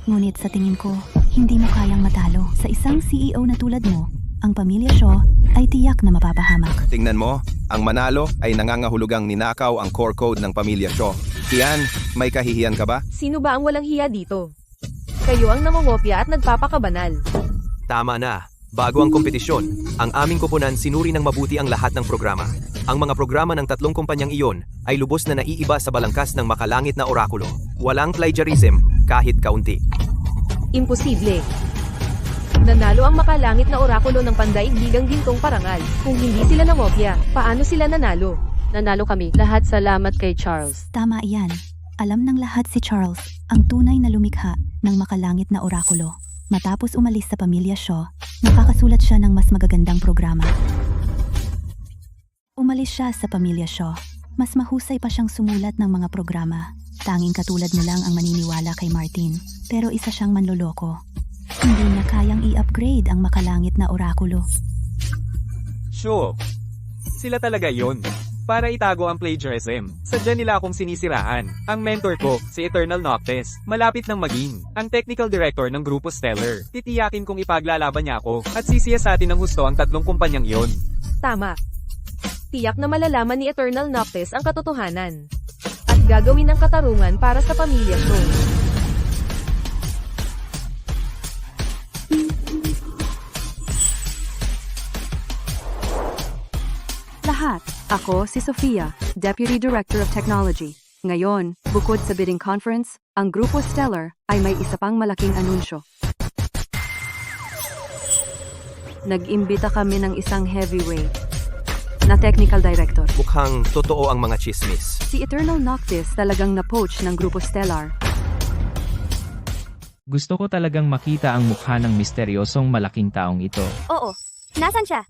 Ngunit sa tingin ko, hindi mo kayang matalo. Sa isang CEO na tulad mo, ang Pamilya Shaw ay tiyak na mapapahamak. Tingnan mo, ang manalo ay nangangahulugang ninakaw ang core code ng Pamilya Shaw. Kian, may kahihiyan ka ba? Sino ba ang walang hiya dito? Kayo ang nangongopya at nagpapakabanal. Tama na. Bago ang kompetisyon, ang aming koponan sinuri ng mabuti ang lahat ng programa. Ang mga programa ng 3 kumpanyang iyon ay lubos na naiiba sa balangkas ng makalangit na orakulo. Walang plagiarism, kahit kaunti. Imposible. Nanalo ang makalangit na orakulo ng pandaigdigang gintong parangal. Kung hindi sila nangopya, paano sila nanalo? Nanalo kami. Lahat salamat kay Charles. Tama iyan. Alam ng lahat si Charles, ang tunay na lumikha ng makalangit na orakulo. Matapos umalis sa Pamilya Shaw, nakakasulat siya ng mas magagandang programa. Umalis siya sa Pamilya Shaw. Mas mahusay pa siyang sumulat ng mga programa. Tanging katulad mo lang ang maniniwala kay Martin. Pero isa siyang manloloko. Hindi niya kayang i-upgrade ang makalangit na orakulo. So, sila talaga yon. Sila para itago ang plagiarism. Sadya nila akong sinisiraan. Ang mentor ko, si Eternal Noctis, malapit nang maging ang technical director ng Grupo Stellar. Titiyakin kong ipaglalaban niya ako at sisiyasatin ng husto ang tatlong kumpanyang iyon. Tama. Tiyak na malalaman ni Eternal Noctis ang katotohanan. At gagawin ang katarungan para sa pamilya show. Lahat. Ako si Sofia, Deputy Director of Technology. Ngayon, bukod sa bidding conference, ang Grupo Stellar ay may isa pang malaking anunsyo. Nag-imbita kami ng isang heavyweight na technical director. Mukhang totoo ang mga chismis. Si Eternal Noctis talagang na-poach ng Grupo Stellar. Gusto ko talagang makita ang mukha ng misteryosong malaking taong ito. Oo. Nasaan siya?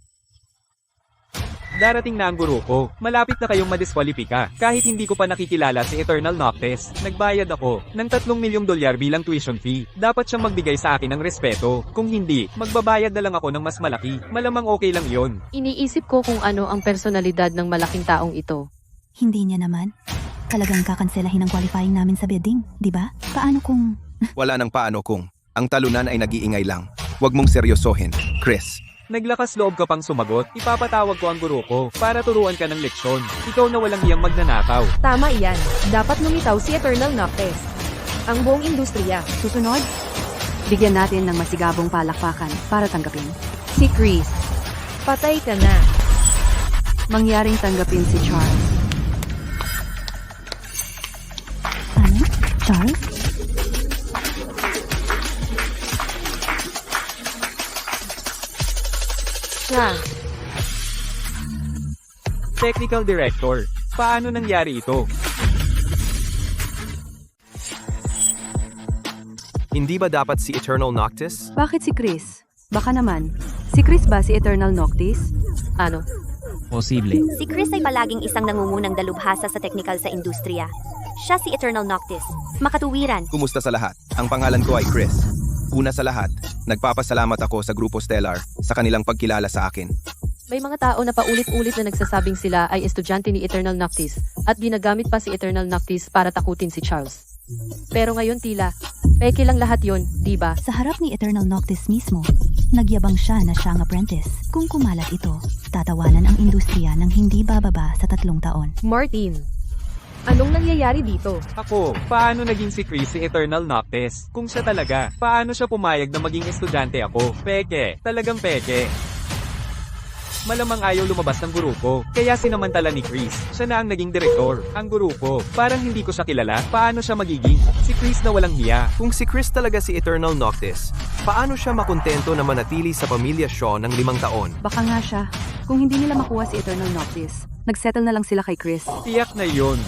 Darating na ang guro ko. Malapit na kayong madiskwalipika. Kahit hindi ko pa nakikilala si Eternal Noctis, nagbayad ako ng $3 milyong bilang tuition fee. Dapat siyang magbigay sa akin ng respeto. Kung hindi, magbabayad na lang ako ng mas malaki. Malamang okay lang yon. Iniisip ko kung ano ang personalidad ng malaking taong ito. Hindi niya naman. Talagang kakanselahin ang qualifying namin sa bidding, di ba? Paano kung... Wala nang paano kung ang talunan ay nag-iingay lang. Huwag mong seryosohin, Chris. Naglakas loob ka pang sumagot. Ipapatawag ko ang guro ko para turuan ka ng leksyon. Ikaw na walang iyang magnanakaw. Tama iyan. Dapat lumitaw si Eternal Noctis. Ang buong industriya. Susunod, bigyan natin ng masigabong palakpakan para tanggapin. Si Chris. Patay ka na. Mangyaring tanggapin si Charles. Ano? Charles? Siya. Technical Director, paano nangyari ito? Hindi ba dapat si Eternal Noctis? Bakit si Chris? Baka naman. Si Chris ba si Eternal Noctis? Ano? Posible. Si Chris ay palaging isang nangungunang dalubhasa sa technical sa industriya. Siya si Eternal Noctis. Makatuwiran. Kumusta sa lahat? Ang pangalan ko ay Chris. Una sa lahat, nagpapasalamat ako sa Grupo Stellar sa kanilang pagkilala sa akin. May mga tao na paulit-ulit na nagsasabing sila ay estudyante ni Eternal Noctis at ginagamit pa si Eternal Noctis para takutin si Charles. Pero ngayon tila, peke lang lahat yon, di ba? Sa harap ni Eternal Noctis mismo, nagyabang siya na siya ang apprentice. Kung kumalat ito, tatawanan ang industriya ng hindi bababa sa 3 taon. Martin. Anong nangyayari dito? Ako, paano naging si Chris si Eternal Noctis? Kung siya talaga, paano siya pumayag na maging estudyante ako? Peke, talagang peke. Malamang ayaw lumabas ng guro ko, kaya sinamantala ni Chris. Siya na ang naging direktor. Ang guro ko, parang hindi ko siya kilala. Paano siya magiging si Chris na walang hiya? Kung si Chris talaga si Eternal Noctis, paano siya makontento na manatili sa pamilya Shaw ng 5 taon? Baka nga siya. Kung hindi nila makuha si Eternal Noctis, nagsettle na lang sila kay Chris. Tiyak na yon.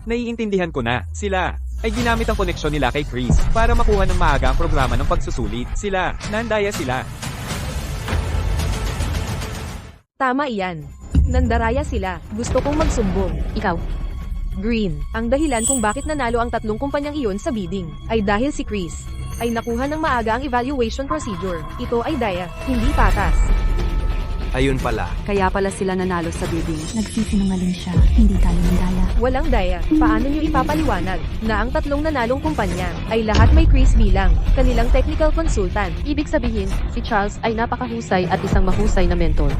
Naiintindihan ko na, sila ay ginamit ang koneksyon nila kay Chris para makuha ng maaga ang programa ng pagsusulit. Sila, nandaya sila. Tama iyan. Nandaraya sila. Gusto kong magsumbong. Ikaw. Green. Ang dahilan kung bakit nanalo ang 3 kumpanyang iyon sa bidding ay dahil si Chris ay nakuha ng maaga ang evaluation procedure. Ito ay daya, hindi patas. Ayun pala. Kaya pala sila nanalo sa bidding. Nagsisinungaling siya, hindi tayo nandaya. Walang daya. Paano nyo ipapaliwanag na ang 3 nanalong kumpanya ay lahat may Chris bilang kanilang technical consultant? Ibig sabihin, si Charles ay napakahusay at isang mahusay na mentor.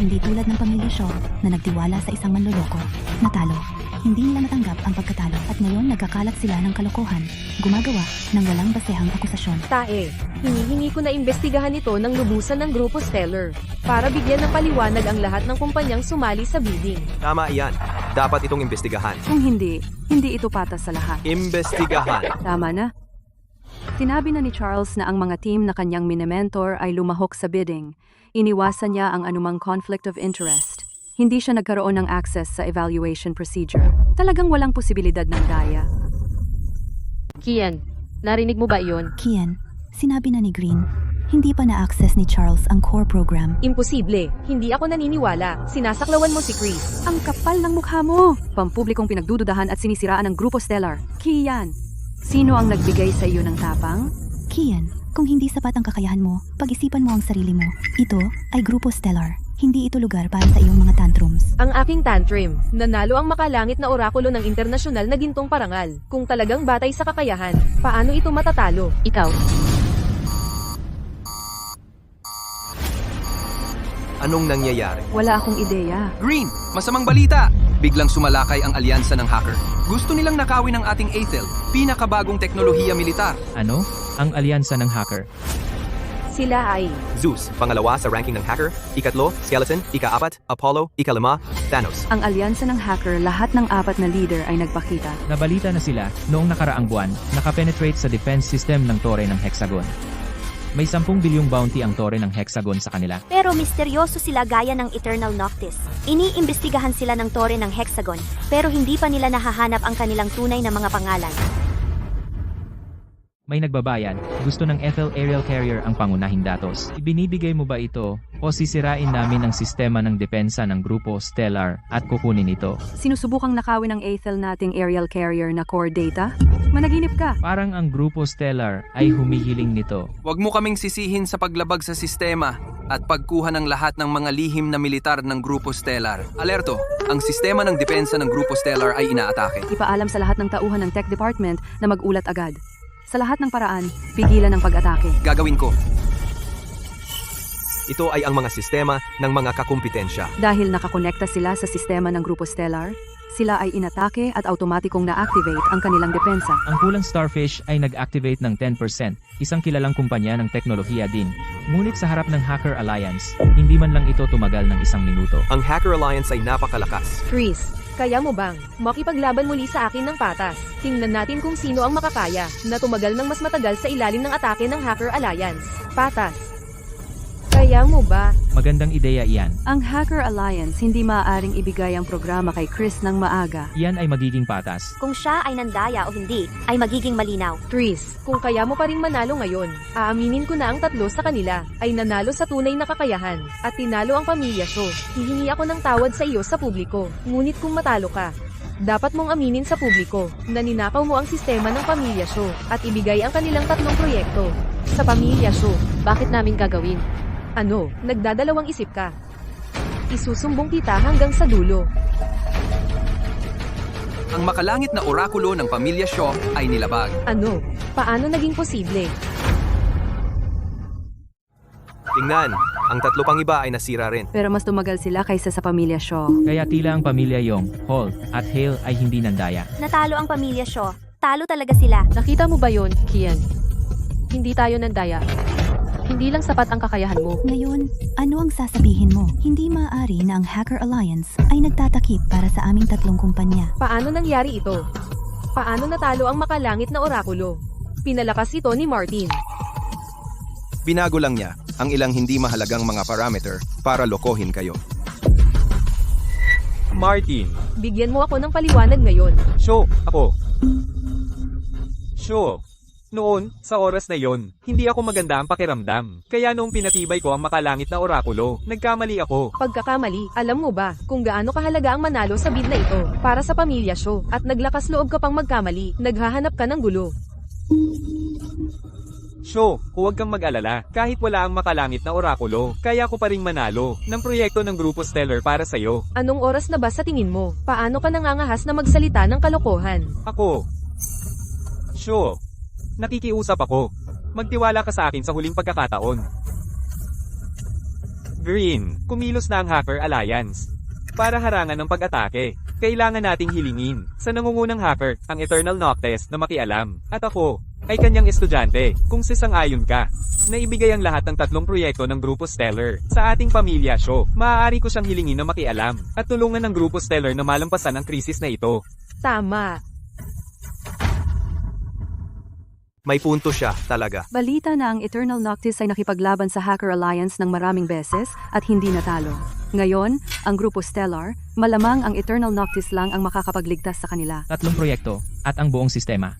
Hindi tulad ng pamilya Shaw na nagtiwala sa isang manloloko. Natalo. Hindi nila natanggap ang pagkatalo at ngayon nagkakalat sila ng kalokohan. Gumagawa ng walang basehang akusasyon. Tae, hinihingi ko na imbestigahan ito ng lubusan ng Grupo Stellar para bigyan ng paliwanag ang lahat ng kumpanyang sumali sa bidding. Tama iyan. Dapat itong imbestigahan. Kung hindi ito patas sa lahat. Imbestigahan. Tama na. Sinabi na ni Charles na ang mga team na kanyang minementor ay lumahok sa bidding. Iniwasan niya ang anumang conflict of interest. Hindi siya nagkaroon ng access sa evaluation procedure. Talagang walang posibilidad ng daya. Kian, narinig mo ba iyon? Kian, sinabi na ni Green, hindi pa na-access ni Charles ang core program. Imposible. Hindi ako naniniwala. Sinasaklawan mo si Chris. Ang kapal ng mukha mo! Pampublikong pinagdududahan at sinisiraan ng Grupo Stellar. Kian, sino ang nagbigay sa iyo ng tapang? Kian, kung hindi sapat ang kakayahan mo, pag-isipan mo ang sarili mo. Ito ay Grupo Stellar. Hindi ito lugar para sa iyong mga tantrums. Ang aking tantrum, nanalo ang makalangit na orakulo ng internasyonal na gintong parangal. Kung talagang batay sa kakayahan, paano ito matatalo? Ikaw, Anong nangyayari? Wala akong ideya. Green, masamang balita! Biglang sumalakay ang alyansa ng hacker. Gusto nilang nakawin ang ating Aethel, pinakabagong teknolohiya militar. Ano? Ang alyansa ng hacker. Sila ay Zeus, pangalawa sa ranking ng hacker. Ikatlo, Skeleton. Ika-4, Apollo. Ika-5, Thanos. Ang alyansa ng hacker, lahat ng 4 na leader ay nagpakita. Nabalita na sila, noong nakaraang buwan, nakapenetrate sa defense system ng Tore ng Hexagon. May 10 bilyong bounty ang Tore ng Hexagon sa kanila. Pero misteryoso sila gaya ng Eternal Noctis. Iniimbestigahan sila ng Tore ng Hexagon, pero hindi pa nila nahahanap ang kanilang tunay na mga pangalan. May nagbabayad, gusto ng Ethel Aerial Carrier ang pangunahing datos. Ibinibigay mo ba ito, o sisirain namin ang sistema ng depensa ng Grupo Stellar at kukunin ito? Sinusubukang nakawin ng Aethel nating aerial carrier na core data? Managinip ka. Parang ang Grupo Stellar ay humihiling nito. Huwag mo kaming sisihin sa paglabag sa sistema at pagkuha ng lahat ng mga lihim na militar ng Grupo Stellar. Alerto, ang sistema ng depensa ng Grupo Stellar ay inaatake. Ipaalam sa lahat ng tauhan ng Tech Department na magulat agad. Sa lahat ng paraan, pigilan ang pag-atake. Gagawin ko. Ito ay ang mga sistema ng mga kakumpetensya. Dahil nakakonekta sila sa sistema ng Grupo Stellar, sila ay inatake at automatikong na-activate ang kanilang depensa. Ang pulang Starfish ay nag-activate ng 10%, isang kilalang kumpanya ng teknolohiya din. Ngunit sa harap ng Hacker Alliance, hindi man lang ito tumagal ng 1 minuto. Ang Hacker Alliance ay napakalakas. Chris. Kaya mo bang makipaglaban muli sa akin ng patas? Tingnan natin kung sino ang makakaya na tumagal ng mas matagal sa ilalim ng atake ng Hacker Alliance. Patas. Kaya mo ba? Magandang ideya iyan. Ang Hacker Alliance hindi maaaring ibigay ang programa kay Chris ng maaga. Iyan ay magiging patas. Kung siya ay nandaya o hindi, ay magiging malinaw. Tris, kung kaya mo pa ring manalo ngayon, aaminin ko na ang 3 sa kanila ay nanalo sa tunay na kakayahan at tinalo ang pamilya Shaw. Hihingi ako ng tawad sa iyo sa publiko. Ngunit kung matalo ka, dapat mong aminin sa publiko na ninakaw mo ang sistema ng pamilya Shaw at ibigay ang kanilang 3 proyekto sa pamilya Shaw. bakit namin gagawin? Ano, nagdadalawang isip ka? Isusumbong kita hanggang sa dulo. Ang makalangit na orakulo ng pamilya Shaw ay nilabag. Ano? Paano naging posible? Tingnan, ang 3 pang iba ay nasira rin. Pero mas tumagal sila kaysa sa pamilya Shaw. Kaya tila ang pamilya Yong, Hall, at Hale ay hindi nandaya. Natalo ang pamilya Shaw. Talo talaga sila. Nakita mo ba yon, Kian? Hindi tayo nandaya. Hindi lang sapat ang kakayahan mo. Ngayon, ano ang sasabihin mo? Hindi maaari na ang Hacker Alliance ay nagtatakip para sa aming 3 kumpanya. Paano nangyari ito? Paano natalo ang makalangit na orakulo? Pinalakas ito ni Martin. Binago lang niya ang ilang hindi mahalagang mga parameter para lokohin kayo. Martin. Bigyan mo ako ng paliwanag ngayon. Shaw, ako. Shaw. Noon, sa oras na yon, hindi ako maganda ang pakiramdam. Kaya noong pinatibay ko ang makalangit na orakulo, nagkamali ako. Pagkakamali, alam mo ba kung gaano kahalaga ang manalo sa bid na ito para sa pamilya Shaw at naglakas loob ka pang magkamali, naghahanap ka ng gulo. Shaw, huwag kang mag-alala. Kahit wala ang makalangit na orakulo, kaya ko pa ring manalo ng proyekto ng Grupo Stellar para sa'yo. Anong oras na ba sa tingin mo? Paano ka nangangahas na magsalita ng kalokohan? Ako. Shaw. Nakikiusap ako. Magtiwala ka sa akin sa huling pagkakataon. Green, kumilos na ang Hacker Alliance. Para harangan ng pag-atake, kailangan nating hilingin sa nangungunang hacker ang Eternal Noctis na makialam. At ako, ay kanyang estudyante, kung sisang-ayon ka, na ibigay ang lahat ng 3 proyekto ng Grupo Stellar sa ating pamilya Shaw. Maaari ko siyang hilingin na makialam at tulungan ng Grupo Stellar na malampasan ang krisis na ito. Tama. May punto siya, talaga. Balita na ang Eternal Noctis ay nakipaglaban sa Hacker Alliance ng maraming beses at hindi natalo. Ngayon, ang Grupo Stellar, malamang ang Eternal Noctis lang ang makakapagligtas sa kanila. 3 proyekto, at ang buong sistema.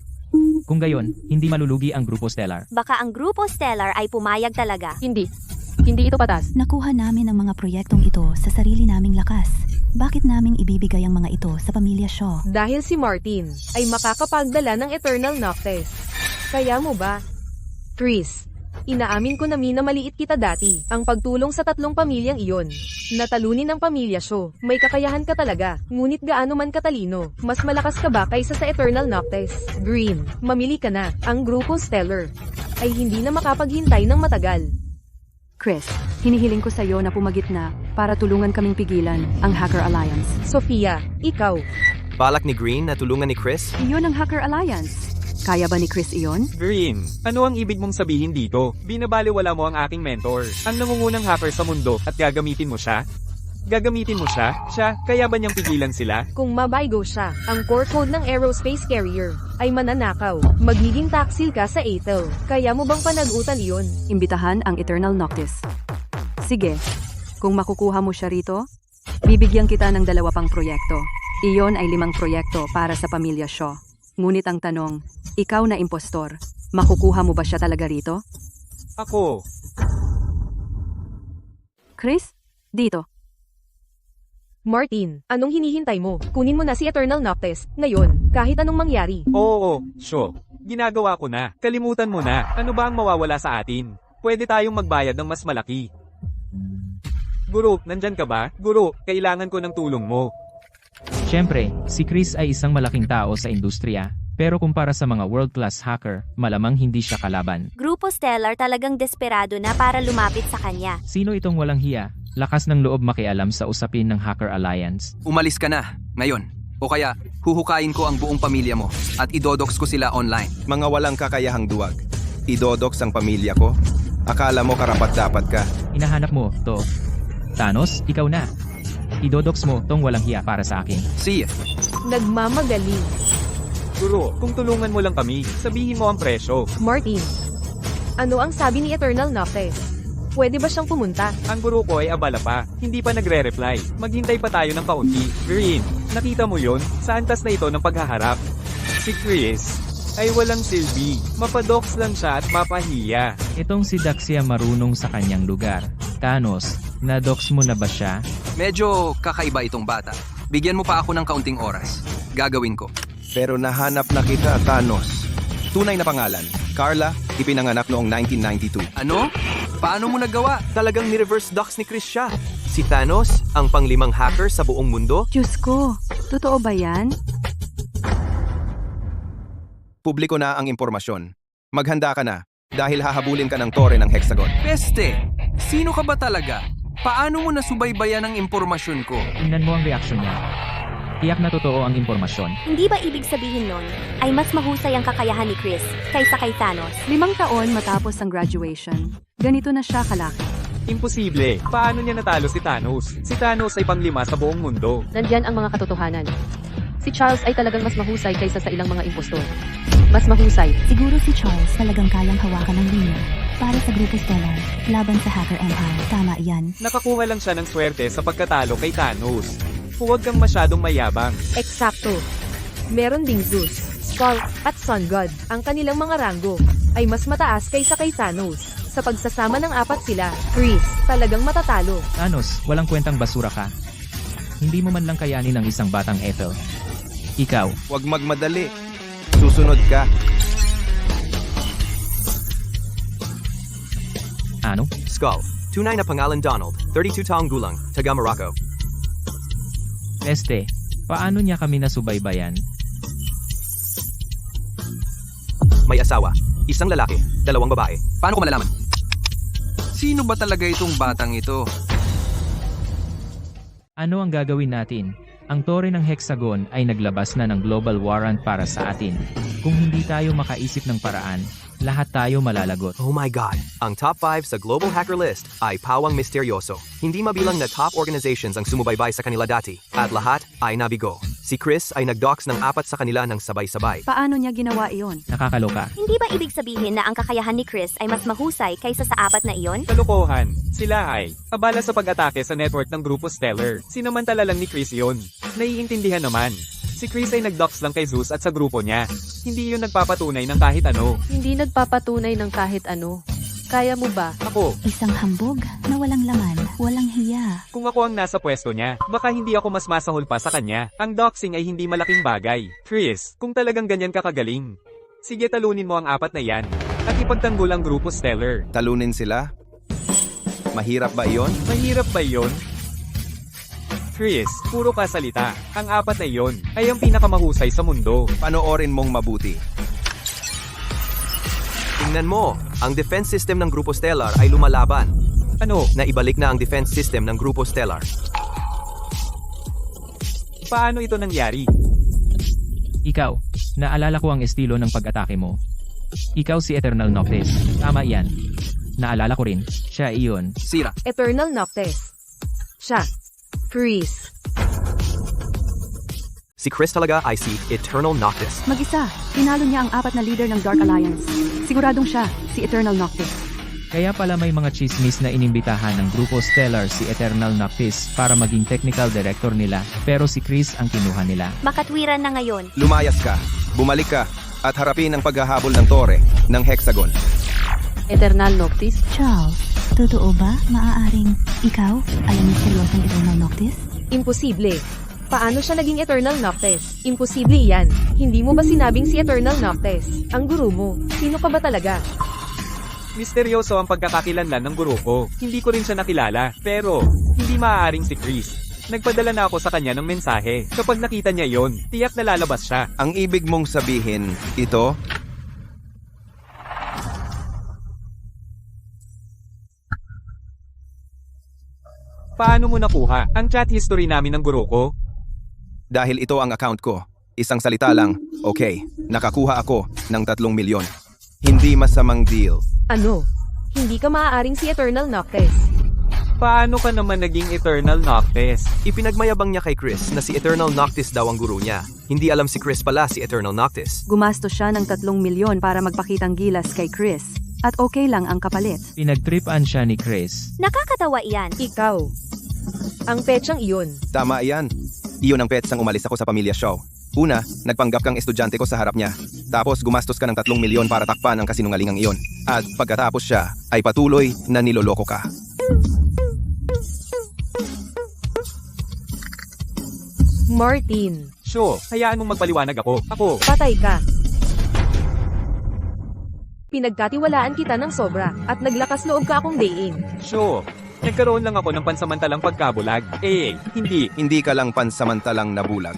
Kung gayon, hindi malulugi ang Grupo Stellar. Baka ang Grupo Stellar ay pumayag talaga. Hindi. Hindi ito patas. Nakuha namin ang mga proyektong ito sa sarili naming lakas. Bakit naming ibibigay ang mga ito sa pamilya Shaw? Dahil si Martin ay makakapagdala ng Eternal Noctis. Kaya mo ba? Tris, Inaamin ko na maliit kita dati. Ang pagtulong sa tatlong pamilyang iyon. Natalunin ang pamilya Shaw. May kakayahan ka talaga. Ngunit gaano man katalino, mas malakas ka ba kaysa sa Eternal Noctis? Green, mamili ka na. Ang grupo Stellar ay hindi na makapaghintay ng matagal. Chris, hinihiling ko sa iyo na pumagitna para tulungan kaming pigilan ang Hacker Alliance. Sofia, ikaw. Balak ni Green na tulungan ni Chris? Iyon ang Hacker Alliance. Kaya ba ni Chris iyon? Green, ano ang ibig mong sabihin dito? Binabaliwala mo ang aking mentor, ang nangungunang hacker sa mundo, at gagamitin mo siya? Gagamitin mo siya? Kaya ba niyang pigilan sila? Kung mabaygo siya, ang core code ng aerospace carrier ay mananakaw. Magiging taksil ka sa Atel. Kaya mo bang panagutan iyon? Imbitahan ang Eternal Noctis. Sige, kung makukuha mo siya rito, bibigyan kita ng 2 pang proyekto. Iyon ay 5 proyekto para sa pamilya Shaw. Ngunit ang tanong, ikaw na impostor, makukuha mo ba siya talaga rito? Ako. Chris, dito. Martin, anong hinihintay mo? Kunin mo na si Eternal Noctis, ngayon, kahit anong mangyari. Oo, Shaw. Ginagawa ko na. Kalimutan mo na. Ano ba ang mawawala sa atin? Pwede tayong magbayad ng mas malaki. Guro, nandyan ka ba? Guro, kailangan ko ng tulong mo. Siyempre, si Chris ay isang malaking tao sa industriya, pero kumpara sa mga world-class hacker, malamang hindi siya kalaban. Grupo Stellar talagang desperado na para lumapit sa kanya. Sino itong walang hiya? Lakas ng loob makialam sa usapin ng Hacker Alliance. Umalis ka na, ngayon. O kaya, huhukayin ko ang buong pamilya mo at idodox ko sila online. Mga walang kakayahang duwag. Idodox ang pamilya ko? Akala mo karapat-dapat ka? Hinahanap mo, to. Thanos, ikaw na. Idodox mo tong walang hiya para sa akin. See ya. Nagmamagaling. Guro, kung tulungan mo lang kami, sabihin mo ang presyo. Martin, ano ang sabi ni Eternal Noctis? Pwede ba siyang pumunta? Ang guro ko ay abala pa, hindi pa nagre-reply. Maghintay pa tayo ng kaunti. Green, nakita mo yon? Sa antas na ito ng paghaharap. Si Chris ay walang silbi. Mapadox lang siya at mapahiya. Itong si Daxia marunong sa kanyang lugar. Thanos, na-dox mo na ba siya? Medyo kakaiba itong bata. Bigyan mo pa ako ng kaunting oras. Gagawin ko. Pero nahanap na kita, Thanos. Tunay na pangalan, Carla, ipinanganak noong 1992. Ano? Paano mo nagawa? Talagang ni-reverse dox ni Chris siya. Si Thanos, ang pang-5 hacker sa buong mundo? Diyos ko, totoo ba yan? Publiko na ang impormasyon. Maghanda ka na, dahil hahabulin ka ng tore ng Hexagon. Peste! Sino ka ba talaga? Paano mo nasubaybayan ang impormasyon ko? Tingnan mo ang reaksyon niya. Tiyak na totoo ang impormasyon. Hindi ba ibig sabihin nun ay mas mahusay ang kakayahan ni Chris kaysa kay Thanos? 5 taon matapos ang graduation, ganito na siya kalaki. Imposible. Paano niya natalo si Thanos? Si Thanos ay pang-5 sa buong mundo. Nandyan ang mga katotohanan. Si Charles ay talagang mas mahusay kaysa sa ilang mga impostor. Mas mahusay. Siguro si Charles talagang kayang hawakan ng linya para sa Grupo Stellar laban sa Hacker Empire. Tama yan. Nakakuha lang siya ng swerte sa pagkatalo kay Thanos. Huwag kang masyadong mayabang. Eksakto. Meron ding Zeus, Skull, at Sun God. Ang kanilang mga ranggo ay mas mataas kaysa kay Thanos. Sa pagsasama ng 4 sila, Chris, talagang matatalo. Thanos, walang kwentang basura ka. Hindi mo man lang kayanin ang isang batang Ethel. Ikaw, Huwag magmadali. Susunod ka. ano? Skull, tunay na pangalan Donald, 32 taong gulang, taga Morocco. Este, paano niya kami nasubaybayan? May asawa, 1 lalaki, 2 babae. Paano ko malalaman? Sino ba talaga itong batang ito? Ano ang gagawin natin? Ang tore ng Hexagon ay naglabas na ng global warrant para sa atin. Kung hindi tayo makaisip ng paraan, lahat tayo malalagot. Oh my God! Ang top 5 sa global hacker list ay pawang misteryoso. Hindi mabilang na top organizations ang sumubaybay sa kanila dati. At lahat ay nabigo. Si Chris ay nagdox ng 4 sa kanila ng sabay-sabay. Paano niya ginawa iyon? Nakakaloka. Hindi ba ibig sabihin na ang kakayahan ni Chris ay mas mahusay kaysa sa 4 na iyon? Kalokohan. Sila ay abala sa pag-atake sa network ng Grupo Stellar. Sinamantala lang ni Chris yun. Naiintindihan naman. Si Chris ay nagdox lang kay Zeus at sa grupo niya. Hindi yun nagpapatunay ng kahit ano. Hindi nagpapatunay ng kahit ano. Kaya mo ba? Ako, Isang hambog na walang laman, walang hiya. kung ako ang nasa pwesto niya, baka hindi ako mas masahol pa sa kanya. Ang doxing ay hindi malaking bagay. Chris, kung talagang ganyan ka kagaling, sige talunin mo ang 4 na yan. at ipagtanggol ang Grupo Stellar. Talunin sila? Mahirap ba iyon? Mahirap ba yon? Chris, puro ka salita. Ang apat na iyon ay ang pinakamahusay sa mundo. Panoorin mong mabuti. Tingnan mo, ang defense system ng Grupo Stellar ay lumalaban. Ano? Naibalik na ang defense system ng Grupo Stellar. Paano ito nangyari? Ikaw, naalala ko ang estilo ng pag-atake mo. Ikaw si Eternal Noctis. Tama yan. Naalala ko rin, siya iyon. Sira. Eternal Noctis. Siya. Chris. Si Chris talaga ay si Eternal Noctis. Mag-isa, tinalo niya ang apat na leader ng Dark Alliance. Siguradong siya, si Eternal Noctis. Kaya pala may mga chismis na inimbitahan ng Grupo Stellar si Eternal Noctis para maging technical director nila, pero si Chris ang kinuha nila. Makatwiran na ngayon. Lumayas ka, bumalik ka, at harapin ang paghahabol ng tore ng hexagon. Eternal Noctis? Charles, totoo ba maaaring ikaw ay ang misteryosong Eternal Noctis? Imposible. Paano siya naging Eternal Noctis? Imposible iyan. Hindi mo ba sinabing si Eternal Noctis? Ang guru mo. Sino ka ba talaga? Misteryoso ang pagkakakilanlan ng guro ko. Hindi ko rin siya nakilala, pero hindi maaaring si Chris. Nagpadala na ako sa kanya ng mensahe. Kapag nakita niya yon, tiyak na lalabas siya. Ang ibig mong sabihin, ito? Paano mo nakuha ang chat history namin ng guro ko? Dahil ito ang account ko. Isang salita lang, okay, nakakuha ako ng 3 milyon. Hindi masamang deal. Ano? Hindi ka maaaring si Eternal Noctis. Paano ka naman naging Eternal Noctis? Ipinagmayabang niya kay Chris na si Eternal Noctis daw ang guro niya. Hindi alam si Chris pala si Eternal Noctis. Gumastos siya ng 3 milyon para magpakitang gilas kay Chris. At okay lang ang kapalit. Pinagtripan siya ni Chris. Nakakatawa iyan. Ikaw. Ang petsang iyon. Tama yan. Iyon ang petsang umalis ako sa Pamilya Show. Una, nagpanggap kang estudyante ko sa harap niya. Tapos gumastos ka ng 3 milyon para takpan ang kasinungalingang iyon. At pagkatapos siya, ay patuloy na niloloko ka. Martin. Sure, hayaan mong magpaliwanag ako. Patay ka. Pinagkatiwalaan kita ng sobra, at naglakas loob ka akong dayin. Sure, nagkaroon lang ako ng pansamantalang pagkabulag. Hindi. Hindi ka lang pansamantalang nabulag.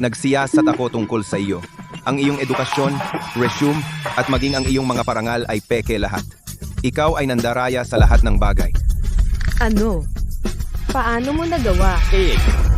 Nagsiyasat ako tungkol sa iyo. Ang iyong edukasyon, resume, at maging ang iyong mga parangal ay peke lahat. Ikaw ay nandaraya sa lahat ng bagay. Ano? Paano mo nagawa?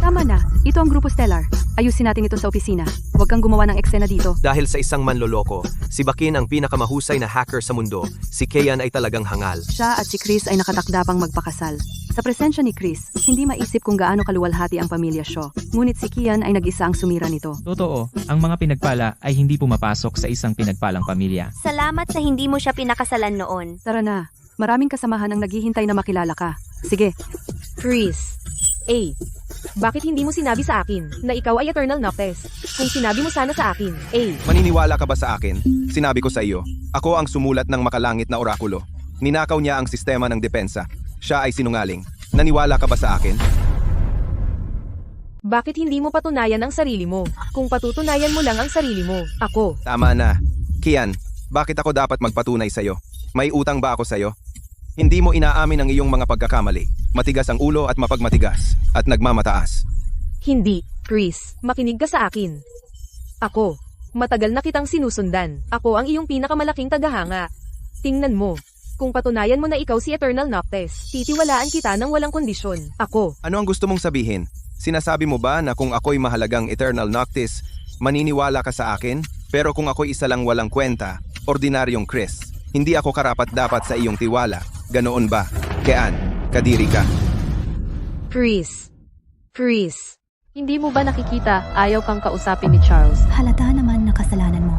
Tama na, ito ang Grupo Stellar. Ayusin natin ito sa opisina. Huwag kang gumawa ng eksena dito. Dahil sa isang manloloko, si Bakin ang pinakamahusay na hacker sa mundo. Si Kian ay talagang hangal. Siya at si Chris ay nakatakda pang magpakasal. Sa presensya ni Chris, hindi maisip kung gaano kaluwalhati ang pamilya Shaw. Ngunit si Kian ay nag-isa ang sumira nito. Totoo, ang mga pinagpala ay hindi pumapasok sa isang pinagpalang pamilya. Salamat sa hindi mo siya pinakasalan noon. Tara na, maraming kasamahan ang naghihintay na makilala ka. Sige. Chris. Bakit hindi mo sinabi sa akin na ikaw ay Eternal Noctis? Kung sinabi mo sana sa akin, Maniniwala ka ba sa akin? Sinabi ko sa iyo, ako ang sumulat ng makalangit na orakulo. Ninakaw niya ang sistema ng depensa. Siya ay sinungaling. Naniwala ka ba sa akin? Bakit hindi mo patunayan ang sarili mo? Kung patutunayan mo lang ang sarili mo, ako. Tama na. Kian, bakit ako dapat magpatunay sa iyo? May utang ba ako sa iyo? Hindi mo inaamin ang iyong mga pagkakamali. Matigas ang ulo at mapagmatigas. At nagmamataas. Hindi, Chris. Makinig ka sa akin. Ako. Matagal na kitang sinusundan. Ako ang iyong pinakamalaking tagahanga. Tingnan mo. Kung patunayan mo na ikaw si Eternal Noctis, titiwalaan kita ng walang kondisyon. Ako. Ano ang gusto mong sabihin? Sinasabi mo ba na kung ako'y mahalagang Eternal Noctis, maniniwala ka sa akin? Pero kung ako'y isa lang walang kwenta, ordinaryong Chris, hindi ako karapat-dapat sa iyong tiwala. Ganoon ba? Kian, kadiri ka. Chris. Hindi mo ba nakikita ayaw kang kausapin ni Charles? Halata naman na kasalanan mo.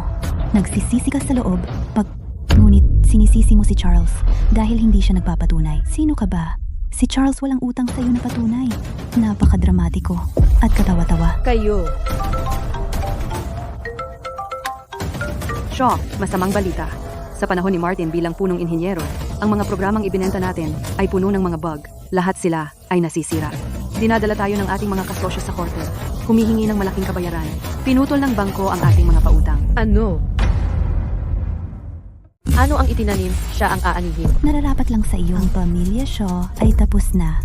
Nagsisisi ka sa loob, ngunit sinisisi mo si Charles dahil hindi siya nagpapatunay. Sino ka ba? Si Charles walang utang sa'yo na patunay. Napakadramatiko at katawa-tawa. Kayo. Shaw, masamang balita. Sa panahon ni Martin bilang punong inhinyero, ang mga programang ibinenta natin ay puno ng mga bug. Lahat sila ay nasisira. Dinadala tayo ng ating mga kasosyo sa korte. Humihingi ng malaking kabayaran. Pinutol ng bangko ang ating mga pautang. Ano? Ano ang itinanim, siya ang aanihin. Nararapat lang sa iyo. Ang pamilya Shaw ay tapos na.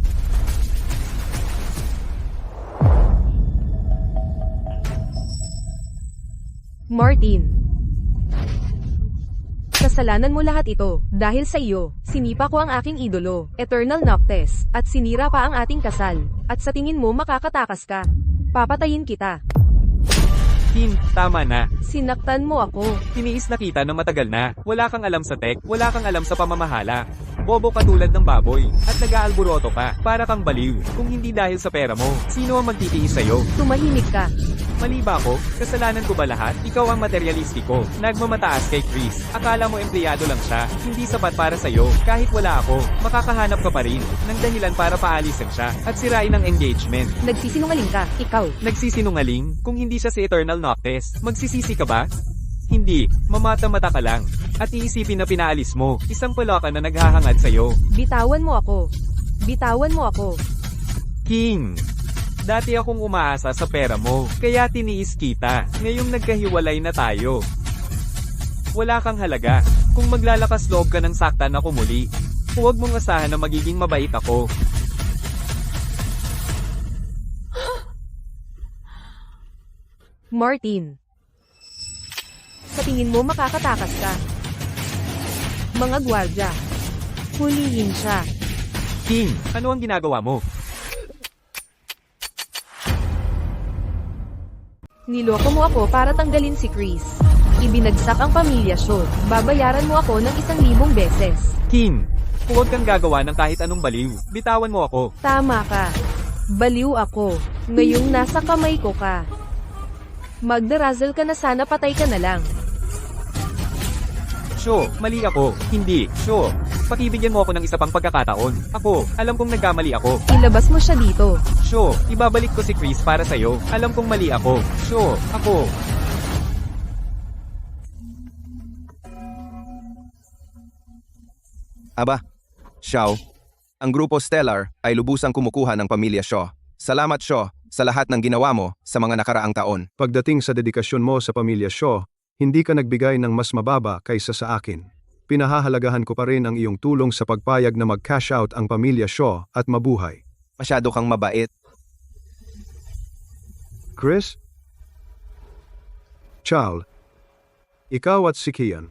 Martin. Kasalanan mo lahat ito. Dahil sa iyo, sinipa ko ang aking idolo, Eternal Noctes, at sinira pa ang ating kasal. At sa tingin mo makakatakas ka. Papatayin kita. Kim, tama na. Sinaktan mo ako. Tiniis na kita na matagal na. Wala kang alam sa tech, wala kang alam sa pamamahala. Bobo ka tulad ng baboy. At nag-aalburoto ka. Para kang baliw. Kung hindi dahil sa pera mo, sino ang magtitiis sa'yo? Tumahimik ka. Mali ba ako? Kasalanan ko ba lahat? Ikaw ang materialistiko. Nagmamataas kay Chris. Akala mo empleyado lang siya. Hindi sapat para sa'yo. Kahit wala ako, makakahanap ka pa rin ng dahilan para paalisin siya at sirain ang engagement. Nagsisinungaling ka. Ikaw. Nagsisinungaling? Kung hindi siya si Eternal Noctes, magsisisi ka ba? Hindi, mamata-mata ka lang. At iisipin na pinaalis mo, isang palakan na naghahangad sa'yo. Bitawan mo ako. Bitawan mo ako. King! Dati akong umaasa sa pera mo, kaya tiniis kita. Ngayong nagkahiwalay na tayo. Wala kang halaga. Kung maglalakas loob ka ng saktan ako muli, huwag mong asahan na magiging mabait ako. Martin. Sa tingin mo makakatakas ka. Mga gwardya. Hulihin siya. King, ano ang ginagawa mo? Niloko mo ako para tanggalin si Chris. Ibinagsak ang pamilya Shaw. Babayaran mo ako ng 1,000 beses. King, huwag kang gagawa ng kahit anong baliw. Bitawan mo ako. Tama ka. Baliw ako. Ngayong nasa kamay ko ka. Magdarazzle ka na, sana patay ka na lang. Shaw, mali ako. Hindi, Shaw. Pakibigyan mo ako ng isa pang pagkakataon. Ako, alam kong nagkamali ako. Ilabas mo siya dito. Shaw, ibabalik ko si Chris para sa'yo. Alam kong mali ako. Shaw, ako. Aba, Shaw, ang grupo Stellar ay lubusang kumukuha ng pamilya Shaw. Salamat Shaw sa lahat ng ginawa mo sa mga nakaraang taon. Pagdating sa dedikasyon mo sa pamilya Shaw, hindi ka nagbigay ng mas mababa kaysa sa akin. Pinahahalagahan ko pa rin ang iyong tulong sa pagpayag na mag-cash out ang pamilya Shaw at mabuhay. Masyado kang mabait. Chris? Charles? Ikaw at si Kian.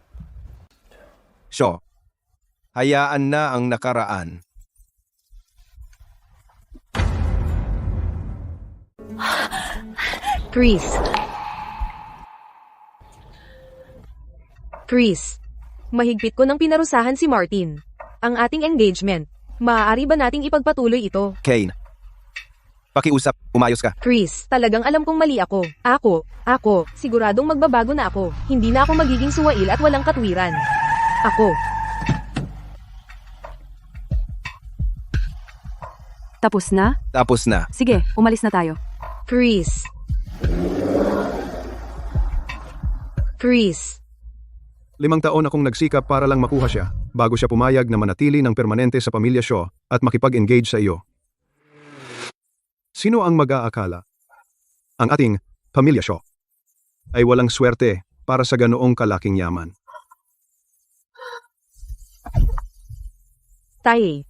Shaw, hayaan na ang nakaraan. Chris. Chris. Mahigpit ko nang pinarusahan si Martin. Ang ating engagement. Maaari ba nating ipagpatuloy ito? Kane, pakiusap, umayos ka. Chris, talagang alam kong mali ako. Ako, siguradong magbabago na ako. Hindi na ako magiging suwail at walang katwiran. Ako. Tapos na? Tapos na. Sige, umalis na tayo. Chris. Chris. 5 taon akong nagsikap para lang makuha siya, bago siya pumayag na manatili ng permanente sa pamilya Shaw at makipag-engage sa iyo. Sino ang mag-aakala? Ang ating pamilya Shaw ay walang swerte para sa ganoong kalaking yaman. Tay.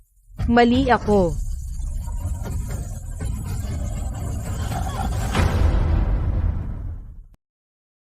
Mali ako.